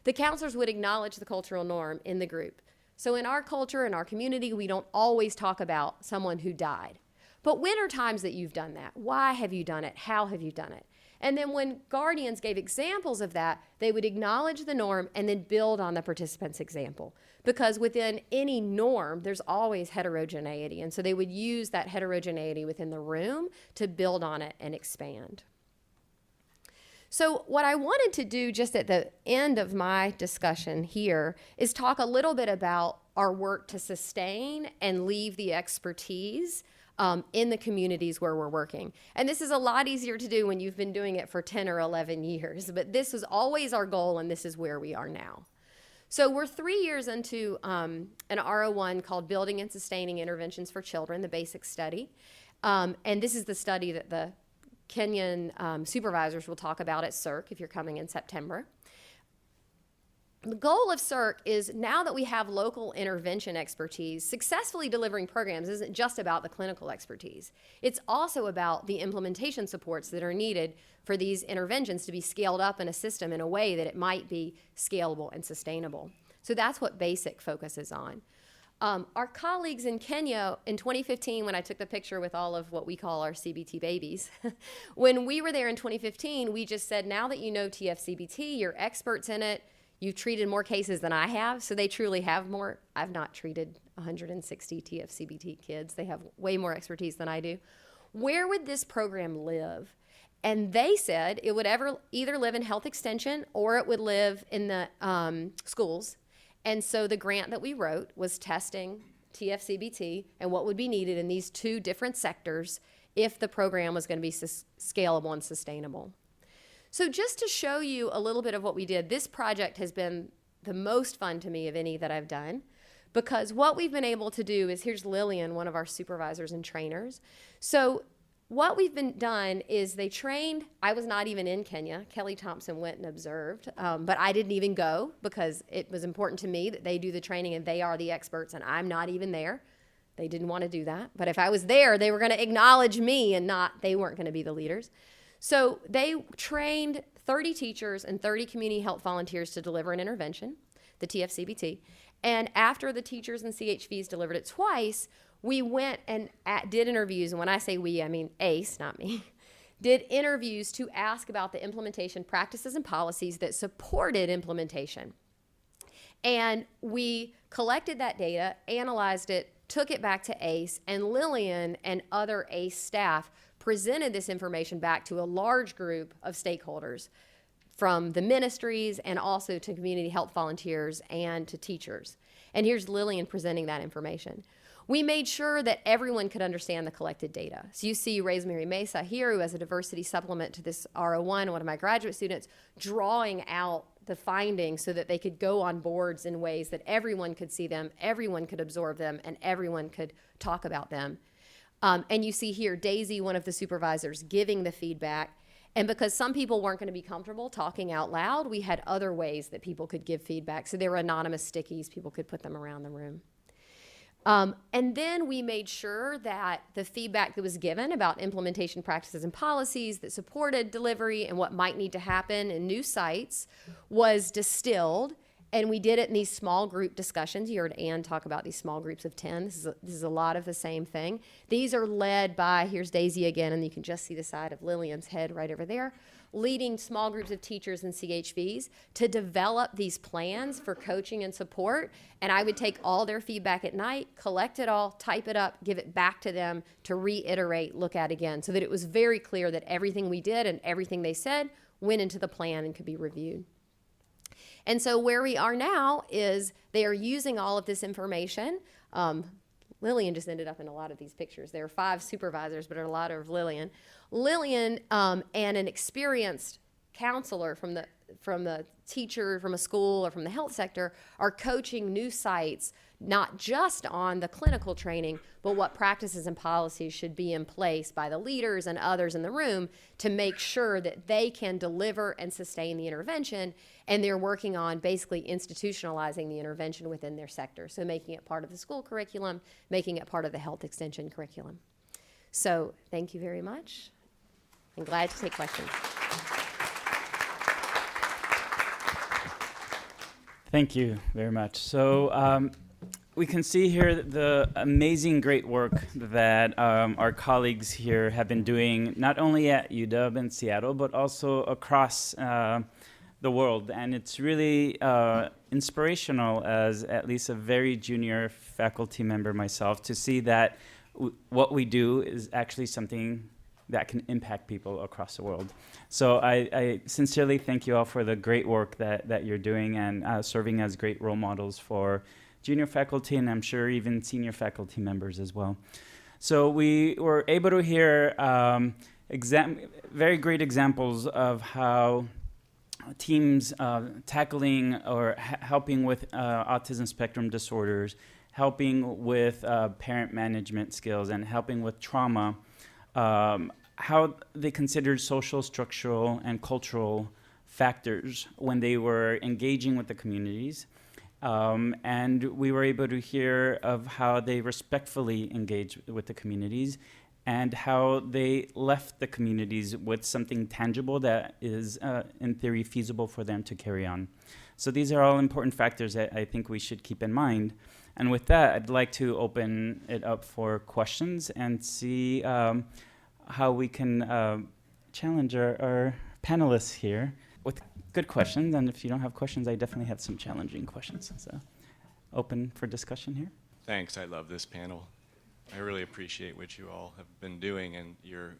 The counselors would acknowledge the cultural norm in the group. So in our culture, in our community, we don't always talk about someone who died. But when are times that you've done that? Why have you done it? How have you done it? And then when guardians gave examples of that, they would acknowledge the norm and then build on the participant's example. Because within any norm, there's always heterogeneity. And so they would use that heterogeneity within the room to build on it and expand. So what I wanted to do just at the end of my discussion here is talk a little bit about our work to sustain and leave the expertise in the communities where we're working. And this is a lot easier to do when you've been doing it for 10 or 11 years, but this was always our goal, and this is where we are now. So we're 3 years into an R01 called Building and Sustaining Interventions for Children, the basic study. And this is the study that the Kenyan supervisors will talk about at Psych if you're coming in September. The goal of Psych is, now that we have local intervention expertise, successfully delivering programs isn't just about the clinical expertise. It's also about the implementation supports that are needed for these interventions to be scaled up in a system in a way that it might be scalable and sustainable. So that's what BASIC focuses on. Our colleagues in Kenya in 2015, when I took the picture with all of what we call our CBT babies, when we were there in 2015, we just said, now that you know TFCBT, you're experts in it, you've treated more cases than I have, so they truly have more. I've not treated 160 TFCBT kids. They have way more expertise than I do. Where would this program live? And they said it would either live in health extension or it would live in the schools. And so the grant that we wrote was testing TFCBT and what would be needed in these two different sectors if the program was going to be scalable and sustainable. So just to show you a little bit of what we did, this project has been the most fun to me of any that I've done, because what we've been able to do is, here's Lillian, one of our supervisors and trainers. So what we've been done is they trained, I was not even in Kenya. Kelly Thompson went and observed, but I didn't even go because it was important to me that they do the training and they are the experts and I'm not even there. They didn't want to do that. But if I was there, they were going to acknowledge me and they weren't going to be the leaders. So they trained 30 teachers and 30 community health volunteers to deliver an intervention, the TFCBT. And after the teachers and CHVs delivered it twice, we went and did interviews. And when I say we, I mean ACE, not me, did interviews to ask about the implementation practices and policies that supported implementation. And we collected that data, analyzed it, took it back to ACE, and Lillian and other ACE staff presented this information back to a large group of stakeholders, from the ministries and also to community health volunteers and to teachers. And here's Lillian presenting that information. We made sure that everyone could understand the collected data. So you see Rosemary Mesa here, who has a diversity supplement to this R01, one of my graduate students, drawing out the findings so that they could go on boards in ways that everyone could see them, everyone could absorb them, and everyone could talk about them. And you see here Daisy, one of the supervisors, giving the feedback. And because some people weren't going to be comfortable talking out loud, we had other ways that people could give feedback. So there were anonymous stickies. People could put them around the room. And then we made sure that the feedback that was given about implementation practices and policies that supported delivery and what might need to happen in new sites was distilled. And we did it in these small group discussions. You heard Ann talk about these small groups of 10. This is a lot of the same thing. These are led by, here's Daisy again, and you can just see the side of Lillian's head right over there, leading small groups of teachers and CHVs to develop these plans for coaching and support. And I would take all their feedback at night, collect it all, type it up, give it back to them to reiterate, look at again, so that it was very clear that everything we did and everything they said went into the plan and could be reviewed. And so where we are now is they are using all of this information. Lillian just ended up in a lot of these pictures. There are 5 supervisors, but a lot of Lillian. Lillian and an experienced counselor from the the teacher from a school or from the health sector are coaching new sites not just on the clinical training, but what practices and policies should be in place by the leaders and others in the room to make sure that they can deliver and sustain the intervention. And they're working on basically institutionalizing the intervention within their sector. So making it part of the school curriculum, making it part of the health extension curriculum. So thank you very much. I'm glad to take questions. Thank you very much. So we can see here the amazing great work that our colleagues here have been doing, not only at UW in Seattle, but also across the world. And it's really inspirational, as at least a very junior faculty member myself, to see that what we do is actually something that can impact people across the world. So I sincerely thank you all for the great work that you're doing and serving as great role models for junior faculty, and I'm sure even senior faculty members as well. So we were able to hear very great examples of how teams tackling or helping with autism spectrum disorders, helping with parent management skills, and helping with trauma, how they considered social, structural, and cultural factors when they were engaging with the communities. And we were able to hear of how they respectfully engage with the communities and how they left the communities with something tangible that is, in theory, feasible for them to carry on. So these are all important factors that I think we should keep in mind. And with that, I'd like to open it up for questions and see how we can challenge our panelists here with good questions. And if you don't have questions, I definitely have some challenging questions. So open for discussion here. Thanks. I love this panel. I really appreciate what you all have been doing and your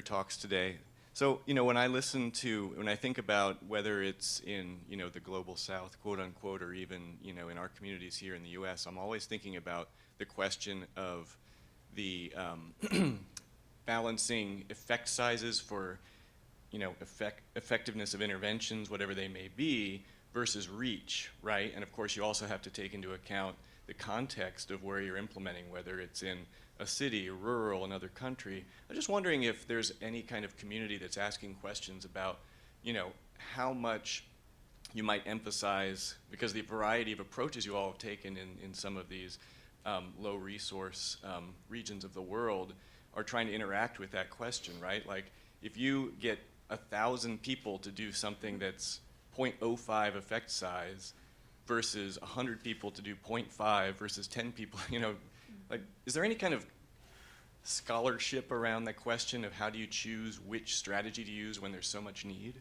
talks today. So, when I think about whether it's in, the global South, quote unquote, or even, in our communities here in the US, I'm always thinking about the question of the balancing effect sizes for, effectiveness of interventions, whatever they may be, versus reach, right? And of course, you also have to take into account the context of where you're implementing, whether it's in a city, rural, another country. I'm just wondering if there's any kind of community that's asking questions about, how much you might emphasize, because the variety of approaches you all have taken in some of these low resource regions of the world are trying to interact with that question, right? Like, if you get 1,000 people to do something that's 0.05 effect size versus 100 people to do 0.5 versus 10 people, like, is there any kind of scholarship around the question of how do you choose which strategy to use when there's so much need?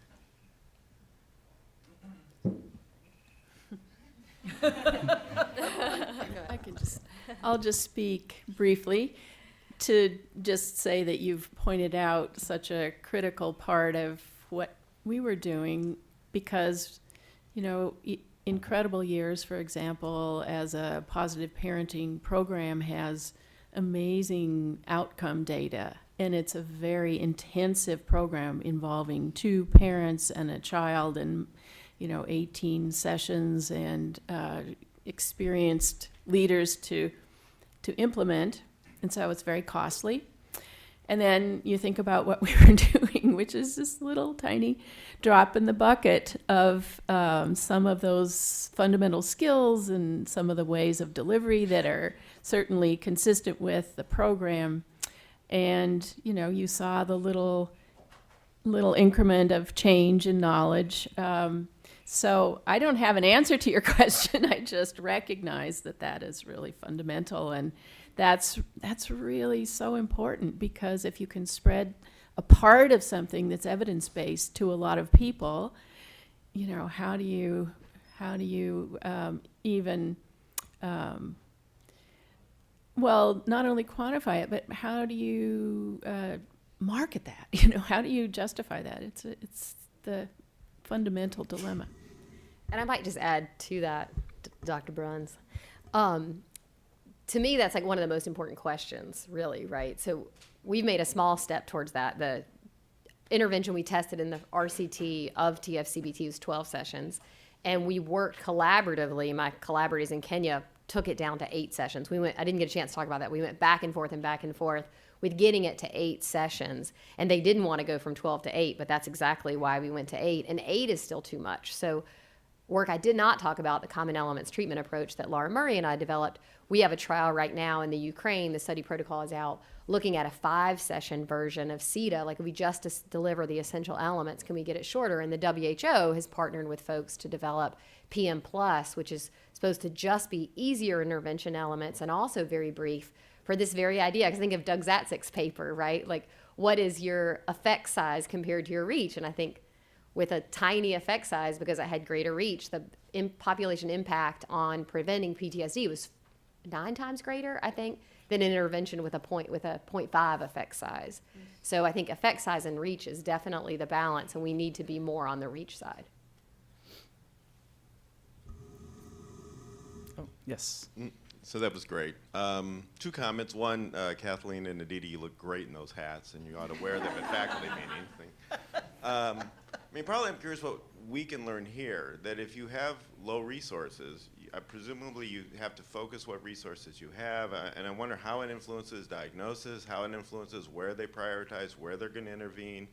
I'll just speak briefly to just say that you've pointed out such a critical part of what we were doing because, Incredible Years, for example, as a positive parenting program has amazing outcome data, and it's a very intensive program involving 2 parents and a child and, 18 sessions and experienced leaders to implement. And so it's very costly. And then you think about what we were doing, which is this little tiny drop in the bucket of some of those fundamental skills and some of the ways of delivery that are certainly consistent with the program. And, you saw the little increment of change in knowledge. So I don't have an answer to your question. I just recognize that is really fundamental. And that's really so important because if you can spread a part of something that's evidence-based to a lot of people, how do you even not only quantify it, but how do you market that? How do you justify that? It's the fundamental dilemma. And I might just add to that, Dr. Bruns. To me, that's like one of the most important questions, really, right? So we've made a small step towards that. The intervention we tested in the RCT of TFCBT was 12 sessions. And we worked collaboratively. My collaborators in Kenya took it down to 8 sessions. I didn't get a chance to talk about that. We went back and forth with getting it to 8 sessions. And they didn't want to go from 12 to 8, but that's exactly why we went to 8. And 8 is still too much. So I did not talk about the common elements treatment approach that Laura Murray and I developed. We have a trial right now in the Ukraine. The study protocol is out, looking at a 5-session version of CETA. Like, if we just deliver the essential elements, can we get it shorter? And the WHO has partnered with folks to develop PM Plus, which is supposed to just be easier intervention elements and also very brief for this very idea. Because think of Doug Zatzik's paper, right? Like, what is your effect size compared to your reach? And I think with a tiny effect size, because I had greater reach, the population impact on preventing PTSD was 9 times greater, I think, than an intervention with a 0.5 effect size. So I think effect size and reach is definitely the balance, and we need to be more on the reach side. Oh, yes. So that was great. 2 comments. One, Kathleen and Aditi, you look great in those hats, and you ought to wear them at faculty meetings. I mean, probably I'm curious what we can learn here, that if you have low resources, presumably you have to focus what resources you have, and I wonder how it influences diagnosis, how it influences where they prioritize, where they're going to intervene.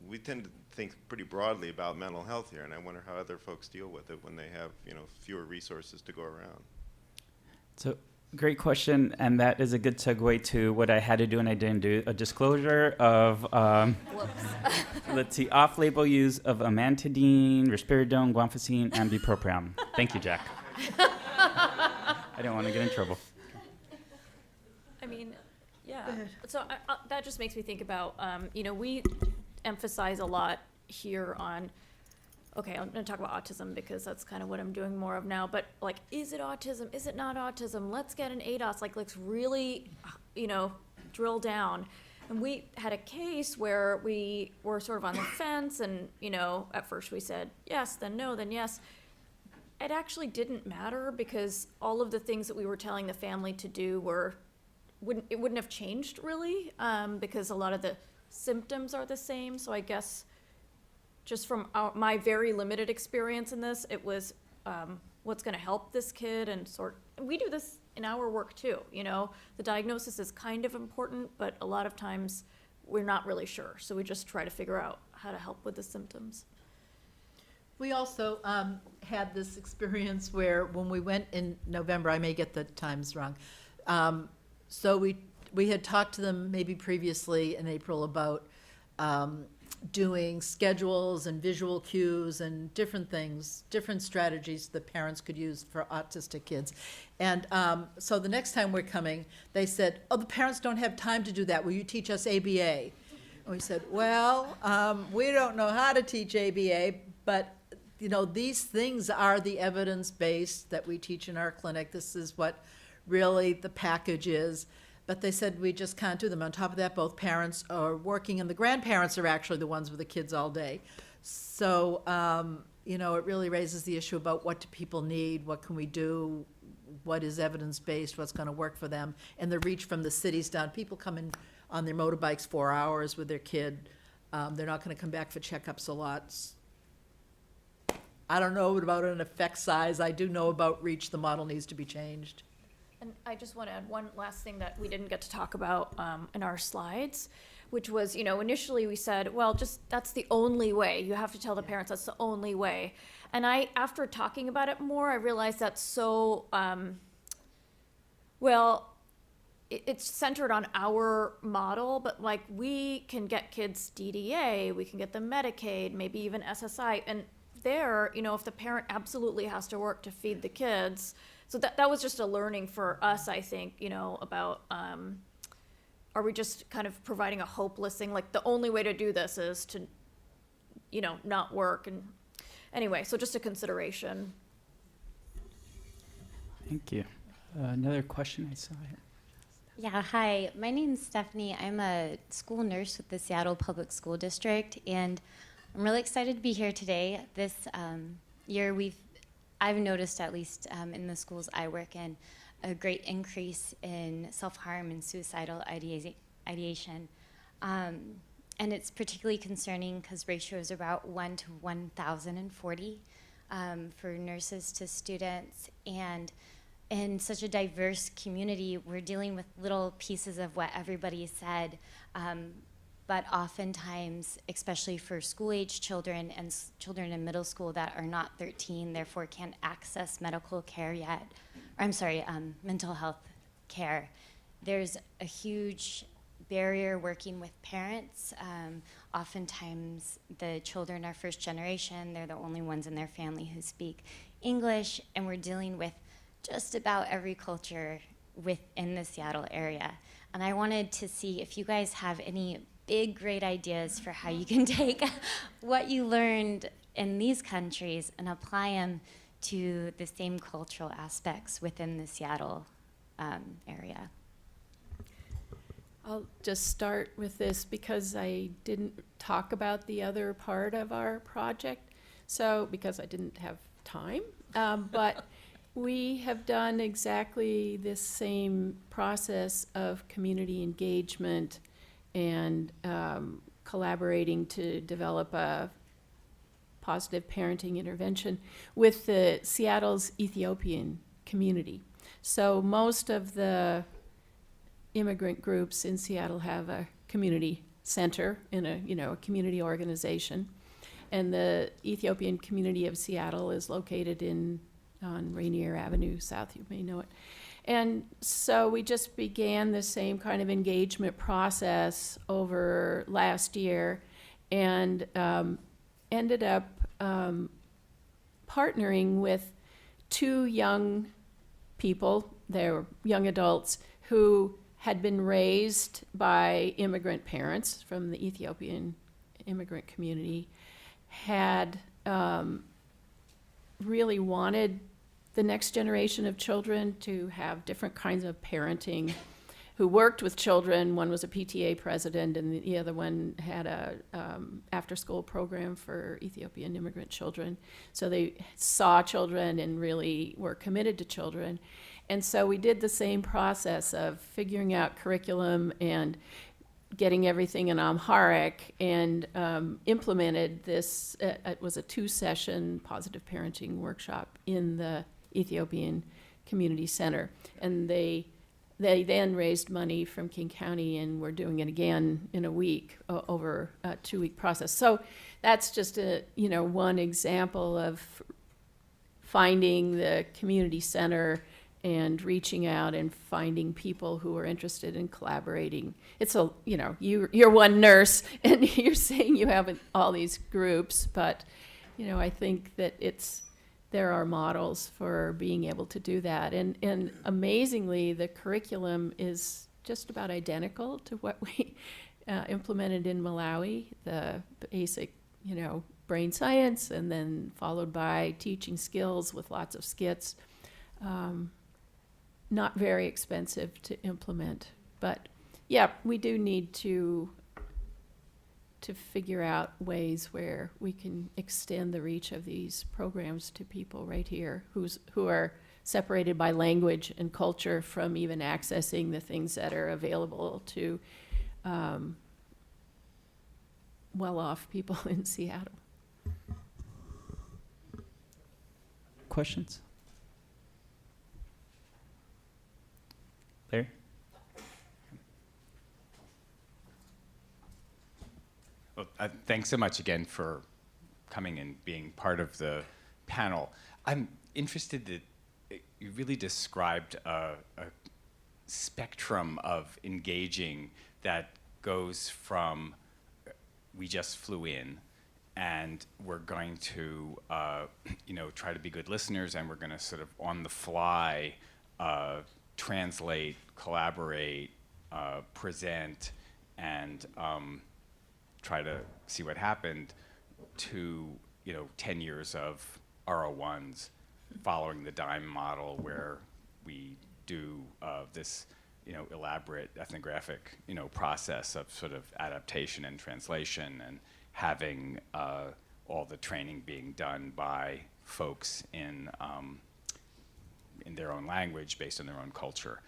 We tend to think pretty broadly about mental health here, and I wonder how other folks deal with it when they have, fewer resources to go around. So, great question, and that is a good segue to what I had to do and I didn't do, a disclosure of, let's see, off-label use of amantadine, risperidone, guanfacine, and bupropion. Thank you, Jack. I didn't want to get in trouble. I mean, yeah. So that just makes me think about, we emphasize a lot here on, okay, I'm going to talk about autism because that's kind of what I'm doing more of now. But like, is it autism? Is it not autism? Let's get an ADOS. Like, let's really, drill down. And we had a case where we were sort of on the fence, and at first we said yes, then no, then yes. It actually didn't matter because all of the things that we were telling the family to do wouldn't have changed really, because a lot of the symptoms are the same. So I guess, just from my very limited experience in this, it was what's going to help this kid, and we do this in our work too. The diagnosis is kind of important, but a lot of times we're not really sure. So we just try to figure out how to help with the symptoms. We also had this experience where when we went in November, I may get the times wrong. So we had talked to them maybe previously in April about doing schedules and visual cues and different things, different strategies that parents could use for autistic kids. And so the next time we're coming, they said, oh, the parents don't have time to do that. Will you teach us ABA? And we said, well, we don't know how to teach ABA, but these things are the evidence-based that we teach in our clinic. This is what really the package is. But they said we just can't do them. On top of that, both parents are working, and the grandparents are actually the ones with the kids all day. So, it really raises the issue about what do people need, what can we do, what is evidence-based, what's going to work for them, and the reach from the cities down. People come in on their motorbikes 4 hours with their kid. They're not going to come back for checkups a lot. I don't know about an effect size. I do know about reach. The model needs to be changed. And I just want to add one last thing that we didn't get to talk about in our slides, which was, initially we said, well, just that's the only way. You have to tell the parents that's the only way. And after talking about it more, I realized that's so, it's centered on our model, but like we can get kids DDA, we can get them Medicaid, maybe even SSI. And there, if the parent absolutely has to work to feed the kids. So that was just a learning for us, I think, about are we just kind of providing a hopeless thing? Like the only way to do this is to, not work. And anyway, so just a consideration. Thank you. Another question I saw here. Yeah, hi. My name's Stephanie. I'm a school nurse with the Seattle Public School District, and I'm really excited to be here today. This year I've noticed, at least in the schools I work in, a great increase in self-harm and suicidal ideation. and it's particularly concerning because ratio is about 1 to 1,040 for nurses to students. And in such a diverse community, we're dealing with little pieces of what everybody said, but oftentimes, especially for school-age children and children in middle school that are not 13, therefore can't access medical care yet, or I'm sorry, mental health care, there's a huge barrier working with parents. Oftentimes, the children are first generation, they're the only ones in their family who speak English, and we're dealing with just about every culture within the Seattle area. And I wanted to see if you guys have any big, great ideas for how you can take what you learned in these countries and apply them to the same cultural aspects within the Seattle area. I'll just start with this because I didn't talk about the other part of our project, so because I didn't have time. But we have done exactly this same process of community engagement and collaborating to develop a positive parenting intervention with the Seattle's Ethiopian community. So most of the immigrant groups in Seattle have a community center in a community organization, and the Ethiopian community of Seattle is located on Rainier Avenue South. You may know it. And so we just began the same kind of engagement process over last year, and ended up partnering with two young people. They were young adults who had been raised by immigrant parents from the Ethiopian immigrant community, had really wanted the next generation of children to have different kinds of parenting, who worked with children. One was a PTA president, and the other one had a after-school program for Ethiopian immigrant children. So they saw children and really were committed to children. And so we did the same process of figuring out curriculum and getting everything in Amharic, and implemented this. It was a 2-session positive parenting workshop in the Ethiopian Community Center. And they then raised money from King County, and we're doing it again in a week, over a 2-week process. So that's just one example of finding the community center and reaching out and finding people who are interested in collaborating. It's you're one nurse and you're saying you have all these groups, but I think that there are models for being able to do that. And amazingly, the curriculum is just about identical to what we implemented in Malawi, the basic, brain science, and then followed by teaching skills with lots of skits. Not very expensive to implement, but yeah, we do need to figure out ways where we can extend the reach of these programs to people right here who are separated by language and culture from even accessing the things that are available to well-off people in Seattle. Questions? Larry? Well, thanks so much again for coming and being part of the panel. I'm interested that you really described a spectrum of engaging that goes from we just flew in and we're going to try to be good listeners, and we're going to sort of on the fly translate, collaborate, present, and try to see what happened, to 10 years of R01s following the DIME model, where we do this elaborate ethnographic process of sort of adaptation and translation, and having all the training being done by folks in their own language based on their own culture.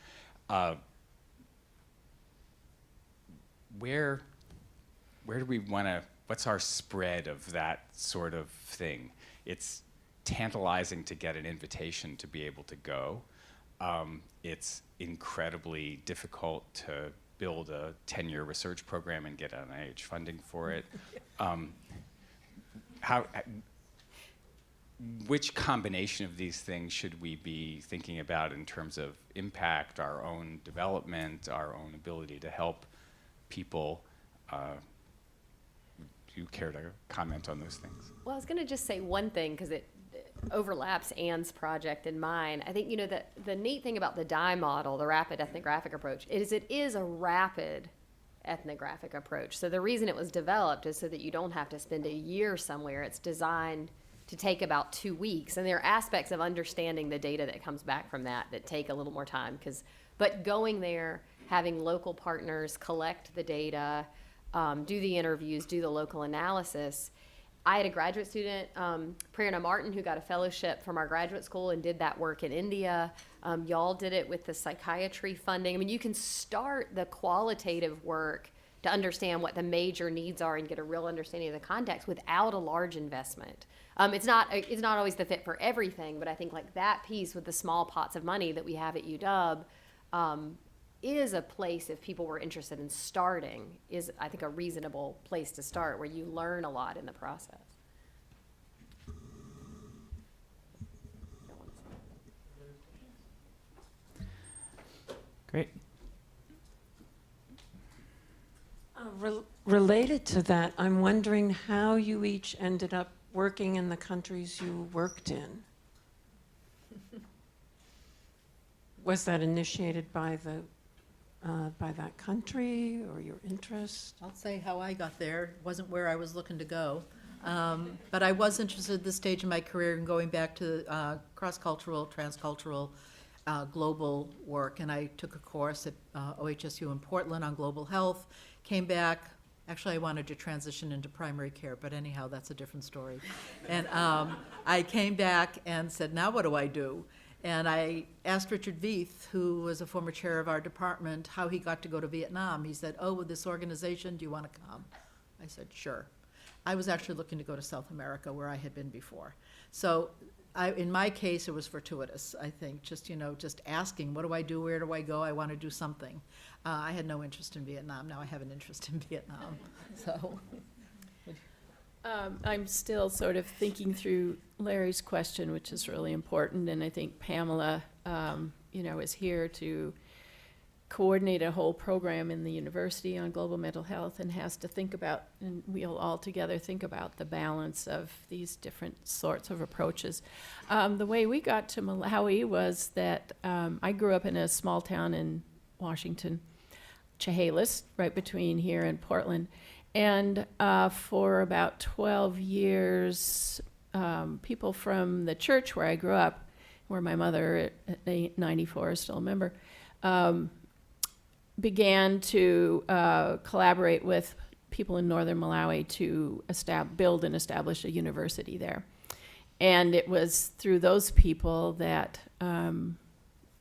where do we want to, what's our spread of that sort of thing? It's tantalizing to get an invitation to be able to go. It's incredibly difficult to build a 10-year research program and get NIH funding for it. Which combination of these things should we be thinking about in terms of impact, our own development, our own ability to help people? Do you care to comment on those things? Well, I was going to just say one thing because it overlaps Anne's project and mine. I think, the neat thing about the DIE model, the rapid ethnographic approach, is it is a rapid ethnographic approach. So the reason it was developed is so that you don't have to spend a year somewhere. It's designed to take about 2 weeks. And there are aspects of understanding the data that comes back from that take a little more time. But going there, having local partners collect the data, do the interviews, do the local analysis. I had a graduate student, Prerna Martin, who got a fellowship from our graduate school and did that work in India. Y'all did it with the psychiatry funding. I mean, you can start the qualitative work to understand what the major needs are and get a real understanding of the context without a large investment. It's not always the fit for everything, but I think like that piece with the small pots of money that we have at UW is a place, if people were interested in starting, is I think a reasonable place to start where you learn a lot in the process. Great. Related to that, I'm wondering how you each ended up working in the countries you worked in. Was that initiated by that country or your interest? I'll say how I got there. It wasn't where I was looking to go. But I was interested at this stage in my career in going back to cross-cultural, transcultural, global work. And I took a course at OHSU in Portland on global health, came back. Actually, I wanted to transition into primary care, but anyhow, that's a different story. And I came back and said, now what do I do? And I asked Richard Veith, who was a former chair of our department, how he got to go to Vietnam. He said, oh, with this organization, do you want to come? I said, sure. I was actually looking to go to South America, where I had been before. So in my case, it was fortuitous, I think, just asking, what do I do, where do I go, I want to do something. I had no interest in Vietnam. Now I have an interest in Vietnam, so. I'm still sort of thinking through Larry's question, which is really important, and I think Pamela, is here to coordinate a whole program in the university on global mental health and has to think about, and we'll all together think about the balance of these different sorts of approaches. The way we got to Malawi was that I grew up in a small town in Washington, Chehalis, right between here and Portland. And for about 12 years, people from the church where I grew up, where my mother at 94 is still a member, began to collaborate with people in northern Malawi to build and establish a university there. And it was through those people that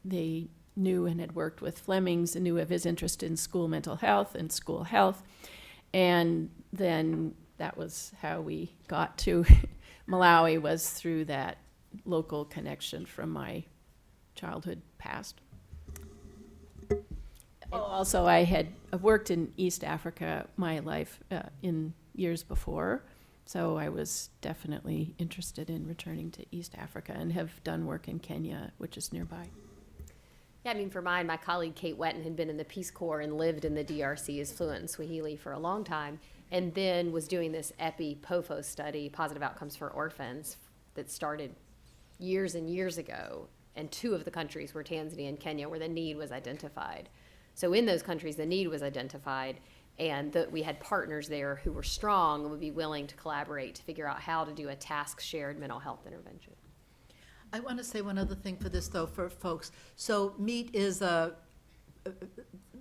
they knew and had worked with Flemings and knew of his interest in school mental health and school health. And then that was how we got to Malawi, was through that local connection from my childhood past. Also, I've worked in East Africa my life in years before, so I was definitely interested in returning to East Africa and have done work in Kenya, which is nearby. Yeah, I mean, for mine, my colleague Kate Wetton had been in the Peace Corps and lived in the DRC, is fluent in Swahili for a long time, and then was doing this EPI-POFO study, Positive Outcomes for Orphans, that started years and years ago, and 2 of the countries were Tanzania and Kenya, where the need was identified. So in those countries, the need was identified, and we had partners there who were strong and would be willing to collaborate to figure out how to do a task-shared mental health intervention. I want to say one other thing for this, though, for folks. So MEAT is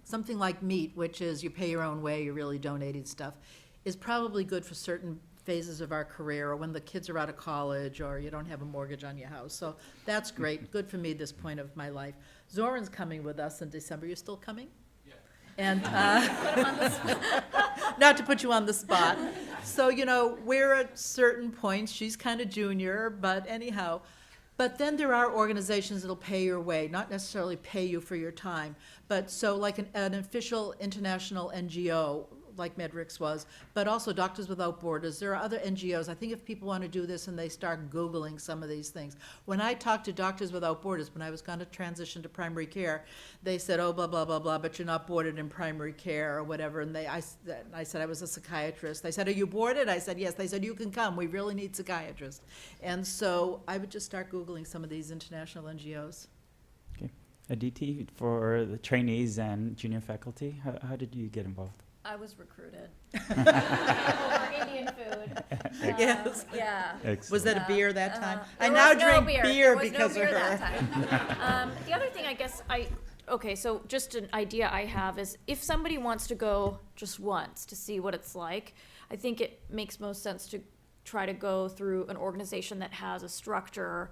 something like MEAT, which is you pay your own way, you're really donating stuff, is probably good for certain phases of our career, or when the kids are out of college, or you don't have a mortgage on your house. So that's great, good for me at this point of my life. Zoran's coming with us in December. You're still coming? Yeah. And not to put you on the spot. So, we're at certain points, she's kind of junior, but anyhow. But then there are organizations that'll pay your way, not necessarily pay you for your time. But so like an official international NGO, like Medrix was, but also Doctors Without Borders. There are other NGOs. I think if people want to do this and they start Googling some of these things. When I talked to Doctors Without Borders, when I was going to transition to primary care, they said, oh, blah, blah, blah, blah, but you're not boarded in primary care or whatever. And I said I was a psychiatrist. They said, are you boarded? I said, yes. They said, you can come. We really need psychiatrists. And so I would just start Googling some of these international NGOs. Okay. Aditi, for the trainees and junior faculty, how did you get involved? I was recruited. Over Indian food. Yes. Yeah. Excellent. Was that a beer that time? I There now was no drink There beer was because no of beer her. that time. The other thing I guess okay, so just an idea I have is if somebody wants to go just once to see what it's like, I think it makes most sense to try to go through an organization that has a structure.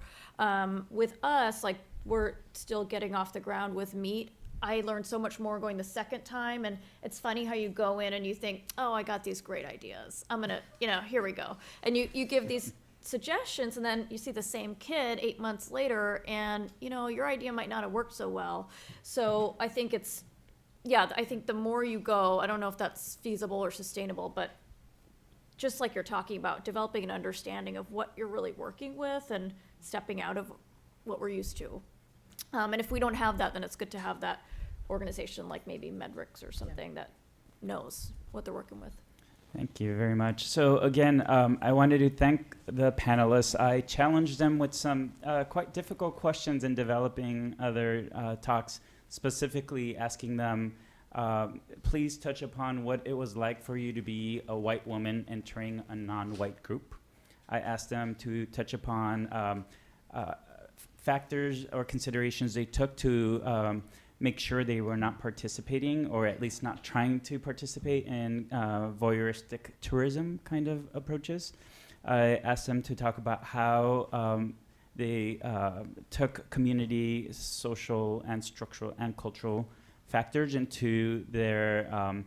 With us, like we're still getting off the ground with meat. I learned so much more going the second time, and it's funny how you go in and you think, oh, I got these great ideas. I'm gonna, here we go. And you give these suggestions, and then you see the same kid 8 months later, and, your idea might not have worked so well. So I think I think the more you go, I don't know if that's feasible or sustainable, but just like you're talking about, developing an understanding of what you're really working with and stepping out of what we're used to. And if we don't have that, then it's good to have that organization like maybe Medrix or something that knows what they're working with. Thank you very much. So again, I wanted to thank the panelists. I challenged them with some quite difficult questions in developing other talks, specifically asking them, please touch upon what it was like for you to be a white woman entering a non-white group. I asked them to touch upon factors or considerations they took to make sure they were not participating, or at least not trying to participate in voyeuristic tourism kind of approaches. I asked them to talk about how they took community, social, and structural and cultural factors into their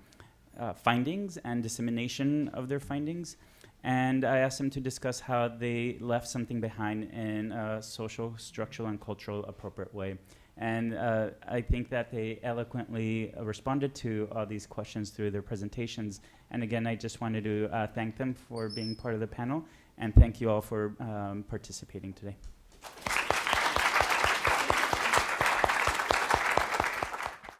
findings and dissemination of their findings. And I asked them to discuss how they left something behind in a social, structural, and cultural appropriate way. And I think that they eloquently responded to all these questions through their presentations. And again, I just wanted to thank them for being part of the panel, and thank you all for participating today.